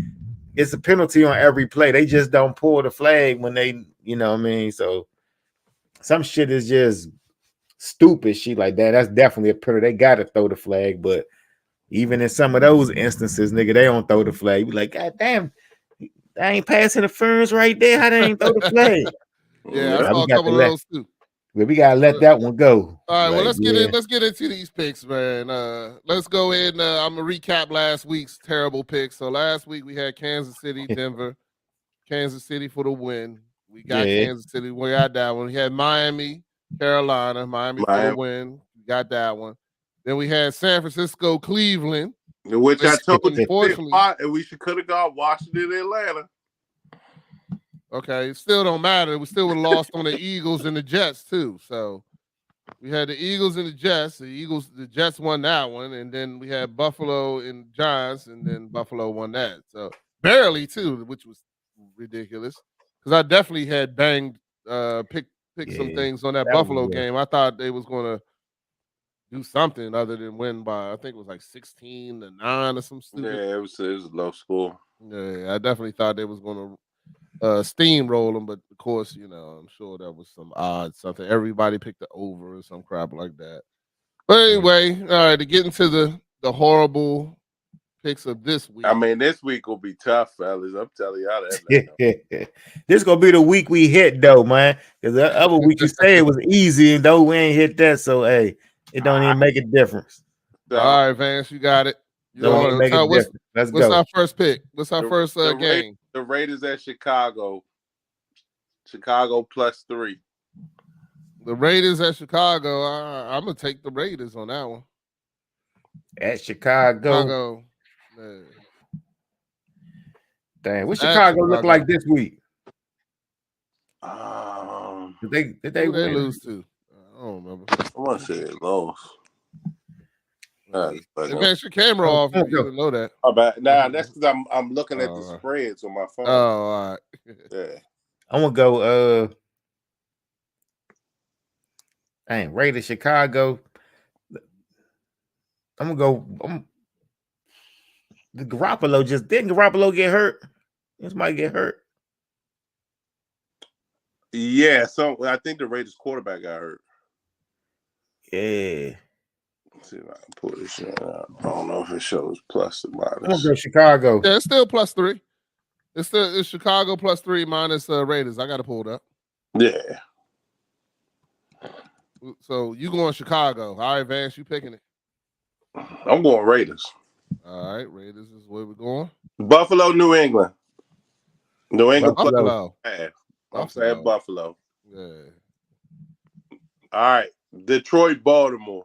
Speaker 3: it's a penalty on every play. They just don't pull the flag when they, you know what I mean? So some shit is just stupid shit like that. That's definitely a penalty. They gotta throw the flag, but even in some of those instances, nigga, they don't throw the flag. You be like, God damn, I ain't pass interference right there. How they ain't throw the flag?
Speaker 1: Yeah, I
Speaker 3: Now
Speaker 1: saw
Speaker 3: we
Speaker 1: a
Speaker 3: got
Speaker 1: couple
Speaker 3: to
Speaker 1: of those too.
Speaker 3: we gotta let that one go.
Speaker 1: All right, well,
Speaker 3: Like,
Speaker 1: let's get into these picks, man. Let's go ahead and I'm gonna recap last week's terrible picks. So last week we had Kansas City, Denver, Kansas City for the win. We got
Speaker 3: Yeah.
Speaker 1: Kansas City. We got that one. We had Miami, Carolina, Miami for the win. We got that one. Then we had San Francisco, Cleveland,
Speaker 2: which I told you,
Speaker 1: unfortunately,
Speaker 2: we could have gone Washington, Atlanta.
Speaker 1: Okay, it still don't matter. We still would have lost on the Eagles and the Jets too. So we had the Eagles and the Jets. The Jets won that one, and then we had Buffalo and Giants, and then Buffalo won that. So barely too, which was ridiculous. Because I definitely had banged, pick some things on that Buffalo game. I thought they was gonna do something other than win by, I think it was like 16-9 or some stupid.
Speaker 2: Yeah, it was a low score.
Speaker 1: Yeah, I definitely thought they was gonna steamroll them, but of course, you know, I'm sure that was some odd something. Everybody picked the over or some crap like that. But anyway, all right, to get into the horrible picks of this week.
Speaker 2: I mean, this week will be tough, fellas. I'm telling y'all that.
Speaker 3: This gonna be the week we hit though, man. Because the other week you say it was easy, and though we ain't hit that, so hey, it don't even make a difference.
Speaker 2: So,
Speaker 1: all right, Vance, you got it. You
Speaker 3: don't even make a difference. Let's go.
Speaker 1: What's our first pick? What's our first game?
Speaker 2: The Raiders at Chicago. Chicago +3.
Speaker 1: The Raiders at Chicago. I'm gonna take the Raiders on that one.
Speaker 3: At Chicago. Damn, what Chicago look like this week? Did they
Speaker 1: lose to? I don't remember.
Speaker 2: I want to say they lost.
Speaker 1: Advance your camera off. You didn't know that.
Speaker 2: Oh, nah, that's because I'm looking at the spreads on my phone.
Speaker 1: Oh, all right.
Speaker 2: Yeah.
Speaker 3: I'm gonna go. Dang, Raiders Chicago. I'm gonna go. The Garoppolo didn't Garoppolo get hurt? This might get hurt.
Speaker 2: Yeah, so I think the Raiders quarterback got hurt.
Speaker 3: Yeah.
Speaker 2: Let's see if I can pull this shit out. I don't know if it shows plus or minus.
Speaker 3: I'm gonna go Chicago.
Speaker 1: Yeah, it's still +3. It's Chicago +3 minus Raiders. I got to pull it up.
Speaker 2: Yeah.
Speaker 1: So you going Chicago? All right, Vance, you picking it?
Speaker 2: I'm going Raiders.
Speaker 1: All right, Raiders is where we're going.
Speaker 2: Buffalo, New England. New England
Speaker 1: Buffalo.
Speaker 2: I'm saying Buffalo.
Speaker 1: Yeah.
Speaker 2: All right, Detroit, Baltimore.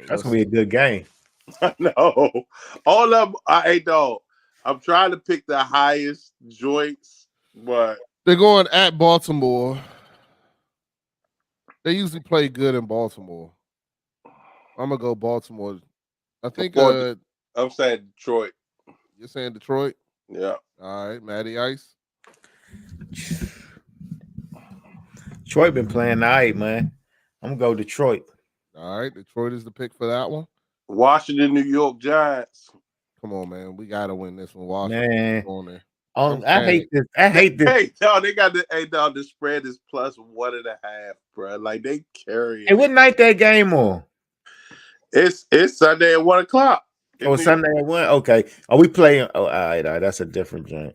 Speaker 3: That's gonna be a good game.
Speaker 2: No, all of them. Hey, dog. I'm trying to pick the highest joints, but
Speaker 1: they're going at Baltimore. They usually play good in Baltimore. I'm gonna go Baltimore. I think.
Speaker 2: I'm saying Detroit.
Speaker 1: You're saying Detroit?
Speaker 2: Yeah.
Speaker 1: All right, Matty Ice.
Speaker 3: Detroit been playing all right, man. I'm gonna go Detroit.
Speaker 1: All right, Detroit is the pick for that one.
Speaker 2: Washington, New York Giants.
Speaker 1: Come on, man. We gotta win this one. Washington.
Speaker 3: Man. I hate this.
Speaker 2: Hey, dog, they got the spread is +1.5, bro. Like they carry it.
Speaker 3: Hey, what night that game on?
Speaker 2: It's Sunday at 1:00.
Speaker 3: Oh, Sunday at 1. Okay. Are we playing? Oh, all right. That's a different game.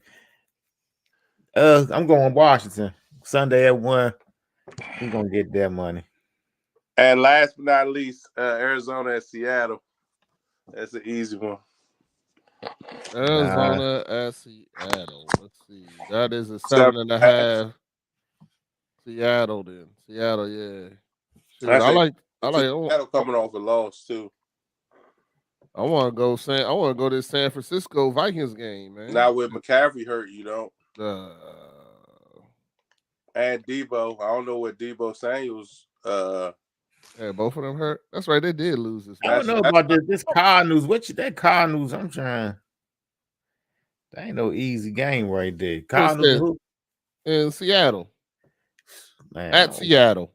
Speaker 3: I'm going Washington. Sunday at 1. We're gonna get that money.
Speaker 2: And last but not least, Arizona at Seattle. That's an easy one.
Speaker 1: Arizona at Seattle. Let's see. That is a 7.5. Seattle then. Seattle, yeah. Shoot, I like
Speaker 2: Seattle coming off a loss too.
Speaker 1: I want to go to this San Francisco Vikings game, man.
Speaker 2: Now with McCaffrey hurt, you don't.
Speaker 1: Uh,
Speaker 2: And Debo, I don't know what Debo Samuels.
Speaker 1: yeah, both of them hurt. That's right. They did lose this.
Speaker 3: I don't know about this Cardinals. That Cardinals? I'm trying. That ain't no easy game right there. Cardinals
Speaker 1: in Seattle.
Speaker 3: Man,
Speaker 1: At Seattle.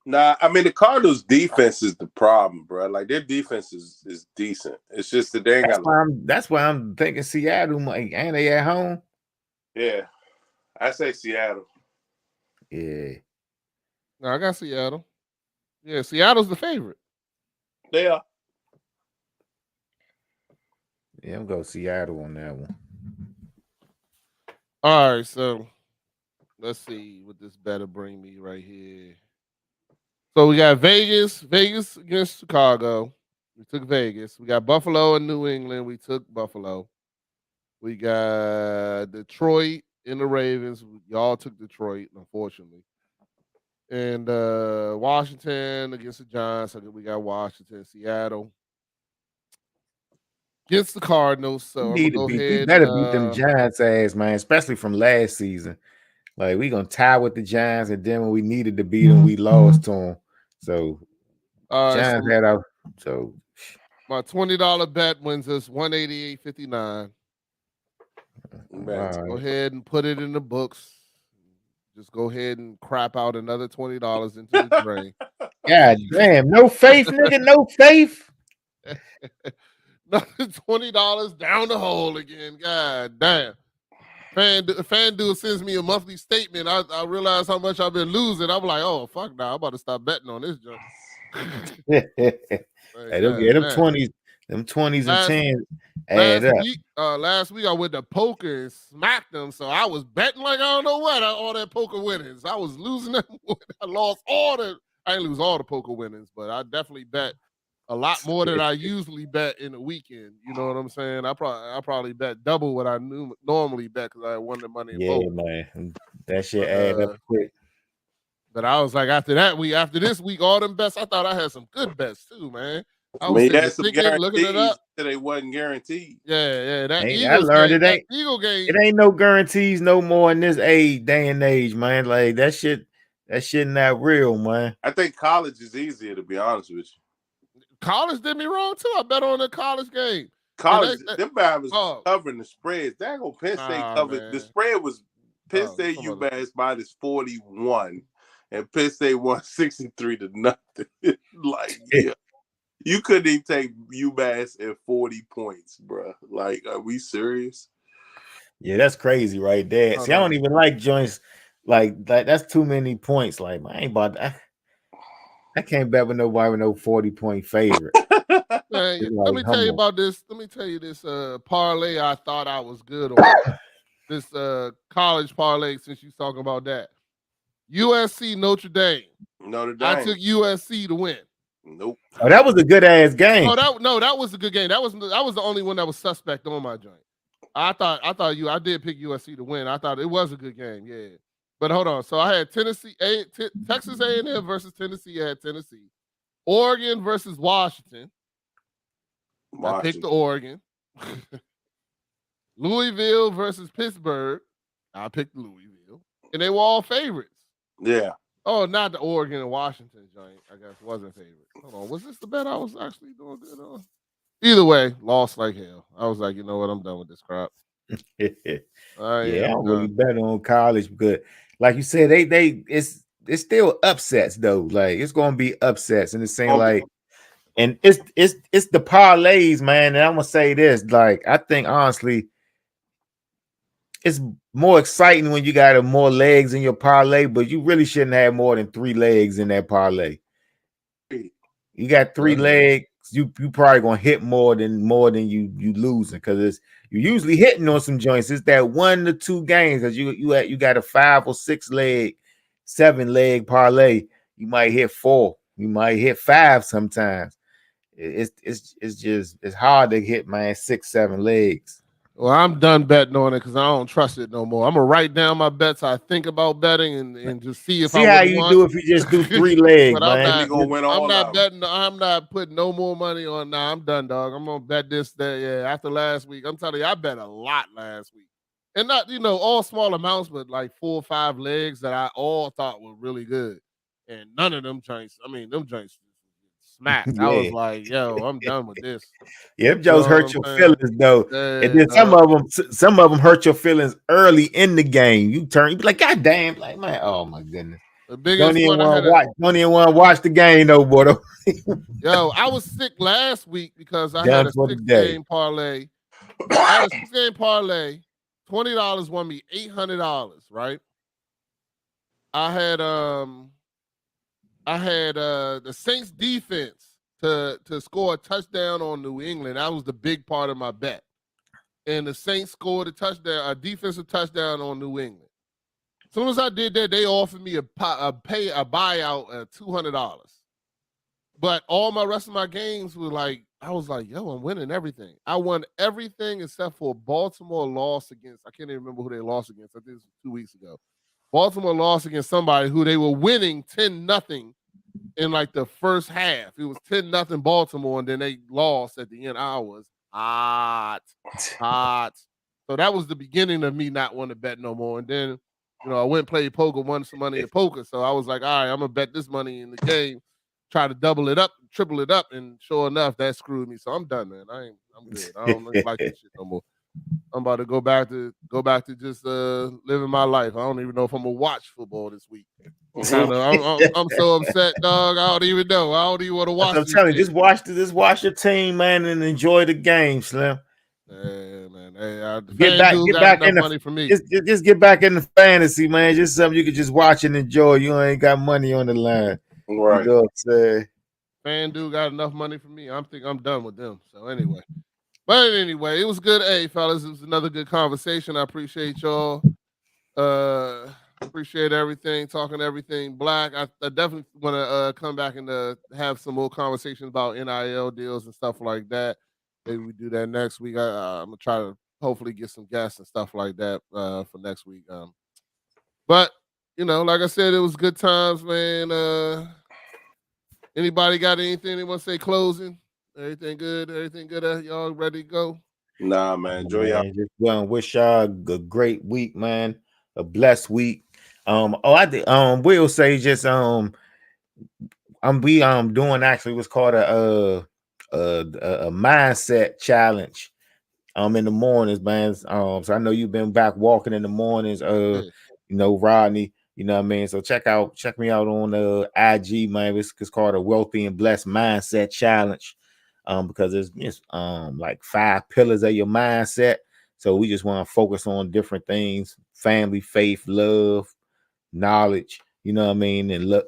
Speaker 2: Nah, I mean the Cardinals' defense is the problem, bro. Like their defense is decent. It's just that they ain't got.
Speaker 3: That's why I'm thinking Seattle. Ain't they at home?
Speaker 2: Yeah, I say Seattle.
Speaker 3: Yeah.
Speaker 1: No, I got Seattle. Yeah, Seattle's the favorite.
Speaker 2: They are.
Speaker 3: Yeah, I'm going Seattle on that one.
Speaker 1: All right, so let's see what this better bring me right here. So we got Vegas against Chicago. We took Vegas. We got Buffalo and New England. We took Buffalo. We got Detroit and the Ravens. Y'all took Detroit, unfortunately. And Washington against the Giants. We got Washington, Seattle against the Cardinals. So
Speaker 3: we better beat them Giants ass, man, especially from last season. Like we gonna tie with the Giants, and then when we needed to beat them, we lost to them. So Giants had our
Speaker 1: my $20 bet wins us $188.59. Right. Go ahead and put it in the books. Just go ahead and crap out another $20 into the drain.
Speaker 3: God damn, no faith, nigga, no faith.
Speaker 1: $20 down the hole again. God damn. FanDuel sends me a monthly statement. I realize how much I've been losing. I'm like, oh fuck now. I'm about to stop betting on this joint.
Speaker 3: Hey, don't get them 20s and 10s.
Speaker 1: Last week I went to poker and smacked them. So I was betting like I don't know what all that poker winnings. I was losing them. I lost I didn't lose all the poker winnings, but I definitely bet a lot more than I usually bet in a weekend. You know what I'm saying? I probably bet double what I normally bet because I won the money in poker.
Speaker 3: Man. That shit add up quick.
Speaker 1: But I was like, after this week, all them bets, I thought I had some good bets too, man.
Speaker 2: I was looking it up. They wasn't guaranteed.
Speaker 1: Yeah. That
Speaker 3: Eagle game. It ain't no guarantees no more in this day and age, man. Like that shit not real, man.
Speaker 2: I think college is easier, to be honest with you.
Speaker 1: College did me wrong too. I bet on the college game.
Speaker 2: College, them guys was covering the spreads. That go Penn State covered. Man. The spread was Penn State UMass minus 41, and Penn State won 63-0. Like, yeah. You couldn't even take UMass at 40 points, bro. Like, are we serious?
Speaker 3: Yeah, that's crazy right there. See, I don't even like joints like that's too many points. Like, I ain't about that. I can't bet with nobody with no 40-point favorite.
Speaker 1: Man, let me tell you about this. Let me tell you this parlay I thought I was good on. This college parlay, since you're talking about that. USC Notre Dame. I took USC to win.
Speaker 2: Nope.
Speaker 3: Oh, that was a good ass game.
Speaker 1: Oh, that was a good game. That was the only one that was suspect on my joint. I did pick USC to win. I thought it was a good game. Yeah. But hold on. So I had Texas A&M versus Tennessee. I had Tennessee. Oregon versus Washington. I picked the Oregon. Louisville versus Pittsburgh. I picked Louisville. And they were all favorites.
Speaker 2: Yeah.
Speaker 1: Oh, not the Oregon and Washington joint, I guess, wasn't favorite. Hold on. Was this the bet I was actually doing good on? Either way, lost like hell. I was like, you know what? I'm done with this crap.
Speaker 3: I don't really bet on college because, like you said, it's still upsets though. Like it's gonna be upsets, and it's saying like, and it's the parlays, man. And I'm gonna say this, like I think honestly, it's more exciting when you got more legs in your parlay, but you really shouldn't have more than 3 legs in that parlay. You got 3 legs, you probably gonna hit more than you losing because you're usually hitting on some joints. It's that 1 to 2 games because you got a 5 or 6 leg, 7 leg parlay. You might hit 4, you might hit 5 sometimes. It's hard to hit 6, 7 legs.
Speaker 1: Well, I'm done betting on it because I don't trust it no more. I'm gonna write down my bets I think about betting and just see if
Speaker 3: See
Speaker 1: I
Speaker 3: how
Speaker 1: would
Speaker 3: you
Speaker 1: want.
Speaker 3: do if you just do 3 legs,
Speaker 1: But I'm
Speaker 3: man.
Speaker 2: And he
Speaker 1: not.
Speaker 2: gonna win
Speaker 1: I'm
Speaker 2: all
Speaker 1: not
Speaker 2: of them.
Speaker 1: betting. I'm not putting no more money on. Nah, I'm done, dog. I'm gonna bet this. That yeah. After last week, I'm telling you, I bet a lot last week, and not all small amounts, but like 4 or 5 legs that I all thought were really good, and none of them joints. I mean, them joints smacked. I was
Speaker 3: Yeah.
Speaker 1: like, yo, I'm done with this.
Speaker 3: Yeah, them
Speaker 1: You
Speaker 3: jokes
Speaker 1: know what
Speaker 3: hurt
Speaker 1: I'm
Speaker 3: your
Speaker 1: saying?
Speaker 3: feelings though. And
Speaker 1: Yeah,
Speaker 3: then
Speaker 1: dog.
Speaker 3: some of them hurt your feelings early in the game. You be like, God damn, like man, oh my goodness.
Speaker 1: The biggest one I had
Speaker 3: Don't even want to watch the game no more though.
Speaker 1: Yo, I was sick last week because I had
Speaker 3: Done
Speaker 1: a
Speaker 3: for the
Speaker 1: 6
Speaker 3: day.
Speaker 1: game parlay. I had a 6 game parlay. $20 won me $800, right? I had the Saints defense to score a touchdown on New England. That was the big part of my bet. And the Saints scored a defensive touchdown on New England. As soon as I did that, they offered me a buyout of $200. But all my rest of my games were like, I was like, yo, I'm winning everything. I won everything except for Baltimore loss against, I can't even remember who they lost against. I think it was 2 weeks ago. Baltimore lost against somebody who they were winning 10-0 in like the first half. It was 10-0 Baltimore, and then they lost at the end. I was hot. So that was the beginning of me not wanting to bet no more. And then, I went and played poker, won some money at poker. So I was like, all right, I'm gonna bet this money in the game, try to double it up, triple it up, and sure enough, that screwed me. So I'm done, man. I'm good. I don't like this shit no more. I'm about to go back to just living my life. I don't even know if I'm gonna watch football this week. I'm so upset, dog. I don't even know. I don't even want to watch.
Speaker 3: I'm telling you, just watch your team, man, and enjoy the game, Slim.
Speaker 1: Yeah, man. Hey,
Speaker 3: Get back
Speaker 1: got enough
Speaker 3: in the
Speaker 1: money for me.
Speaker 3: just get back in the fantasy, man. Just something you can just watch and enjoy. You ain't got money on the line.
Speaker 2: Right.
Speaker 3: You know what I'm saying?
Speaker 1: FanDuel got enough money for me. I'm done with them. So anyway. But anyway, it was good. Hey, fellas, it was another good conversation. I appreciate y'all. Appreciate everything, talking everything black. I definitely want to come back and have some more conversations about NIL deals and stuff like that. Maybe we do that next week. I'm gonna try to hopefully get some guests and stuff like that for next week. But like I said, it was good times, man. Anybody got anything they want to say closing? Everything good? Everything good? Y'all ready to go?
Speaker 2: Nah, man. Enjoy y'all.
Speaker 3: Just wish y'all a great week, man. A blessed week. I did. Will say just I'm doing actually what's called a mindset challenge. In the mornings, man. So I know you've been back walking in the mornings. Rodney. You know what I mean? So check me out on IG, man. It's called a Wealthy and Blessed Mindset Challenge. Because it's like 5 pillars of your mindset. So we just want to focus on different things: family, faith, love, knowledge. You know what I mean? And look,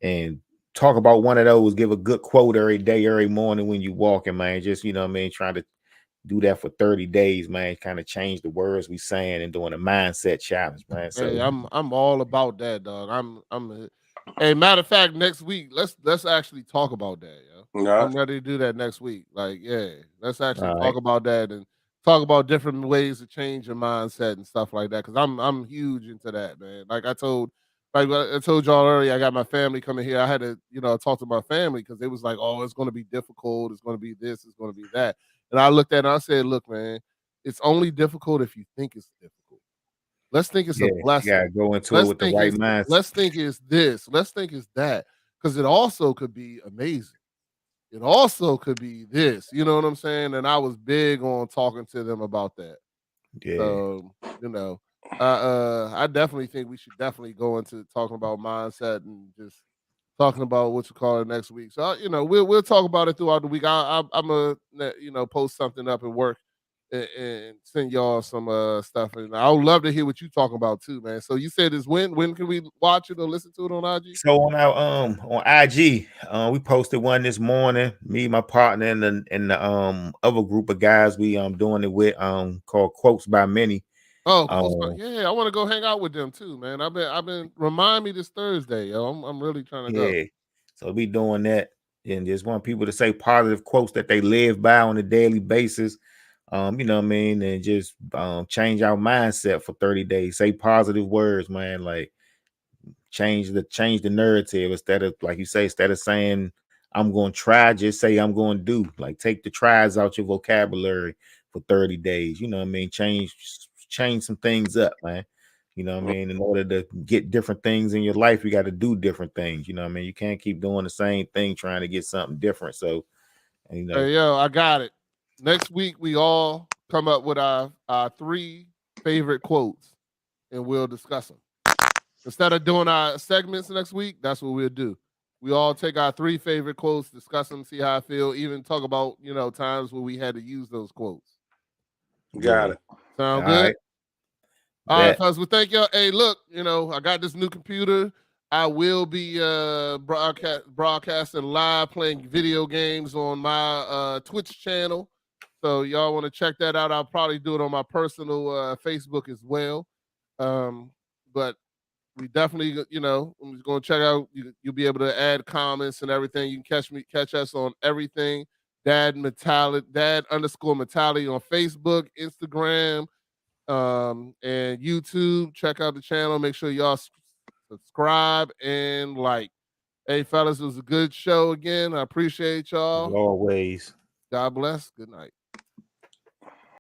Speaker 3: and talk about one of those. Give a good quote every day, every morning when you walking, man. Just trying to do that for 30 days, man. Kind of change the words we saying and doing a mindset challenge, man. So
Speaker 1: hey, I'm all about that, dog. Hey, matter of fact, next week let's actually talk about that, yo.
Speaker 2: Yeah.
Speaker 1: I'm ready to do that next week. Like, yeah, let's actually
Speaker 3: All
Speaker 1: talk
Speaker 3: right.
Speaker 1: about that and talk about different ways to change your mindset and stuff like that. Cause I'm huge into that, man. Like I told y'all earlier, I got my family coming here. I had to, talk to my family because they was like, oh, it's gonna be difficult, it's gonna be this, it's gonna be that. And I looked at it and I said, look, man, it's only difficult if you think it's difficult. Let's think it's a blessing.
Speaker 3: You gotta go into it with the right mindset.
Speaker 1: Let's think it's this. Let's think it's that. Because it also could be amazing. It also could be this. You know what I'm saying? And I was big on talking to them about that.
Speaker 3: Yeah.
Speaker 1: So, I definitely think we should definitely go into talking about mindset and just talking about what you call it next week. So, we'll talk about it throughout the week. I'm gonna, post something up and work and send y'all some stuff. And I would love to hear what you talking about too, man. So you said is when can we watch it or listen to it on IG?
Speaker 3: So on IG, we posted one this morning. Me, my partner, and the other group of guys we doing it with called Quotes by Many.
Speaker 1: Oh, yeah, I want to go hang out with them too, man. I've been remind me this Thursday, yo. I'm really trying to go.
Speaker 3: So we doing that and just want people to say positive quotes that they live by on a daily basis. You know what I mean, and just change our mindset for 30 days. Say positive words, man. Like change the narrative instead of, like you say, instead of saying I'm going to try, just say I'm going to do. Like take the tries out your vocabulary for 30 days. You know what I mean? Change some things up, man. You know what I mean? In order to get different things in your life, you got to do different things. You know what I mean? You can't keep doing the same thing trying to get something different. So, you know.
Speaker 1: Hey, yo, I got it. Next week, we all come up with our 3 favorite quotes, and we'll discuss them. Instead of doing our segments next week, that's what we'll do. We all take our 3 favorite quotes, discuss them, see how I feel, even talk about, times where we had to use those quotes.
Speaker 2: Got it.
Speaker 1: Sound
Speaker 3: All
Speaker 1: good?
Speaker 3: right.
Speaker 1: All right,
Speaker 3: Bet.
Speaker 1: fellas. Well, thank y'all. Hey, look, I got this new computer. I will be broadcasting live, playing video games on my Twitch channel. So y'all want to check that out? I'll probably do it on my personal Facebook as well. But we definitely, I'm just going to check out. You'll be able to add comments and everything. You can catch us on everything. Dad_Metallic on Facebook, Instagram, and YouTube. Check out the channel. Make sure y'all subscribe and like. Hey, fellas, it was a good show again. I appreciate y'all.
Speaker 3: As always.
Speaker 1: God bless. Good night.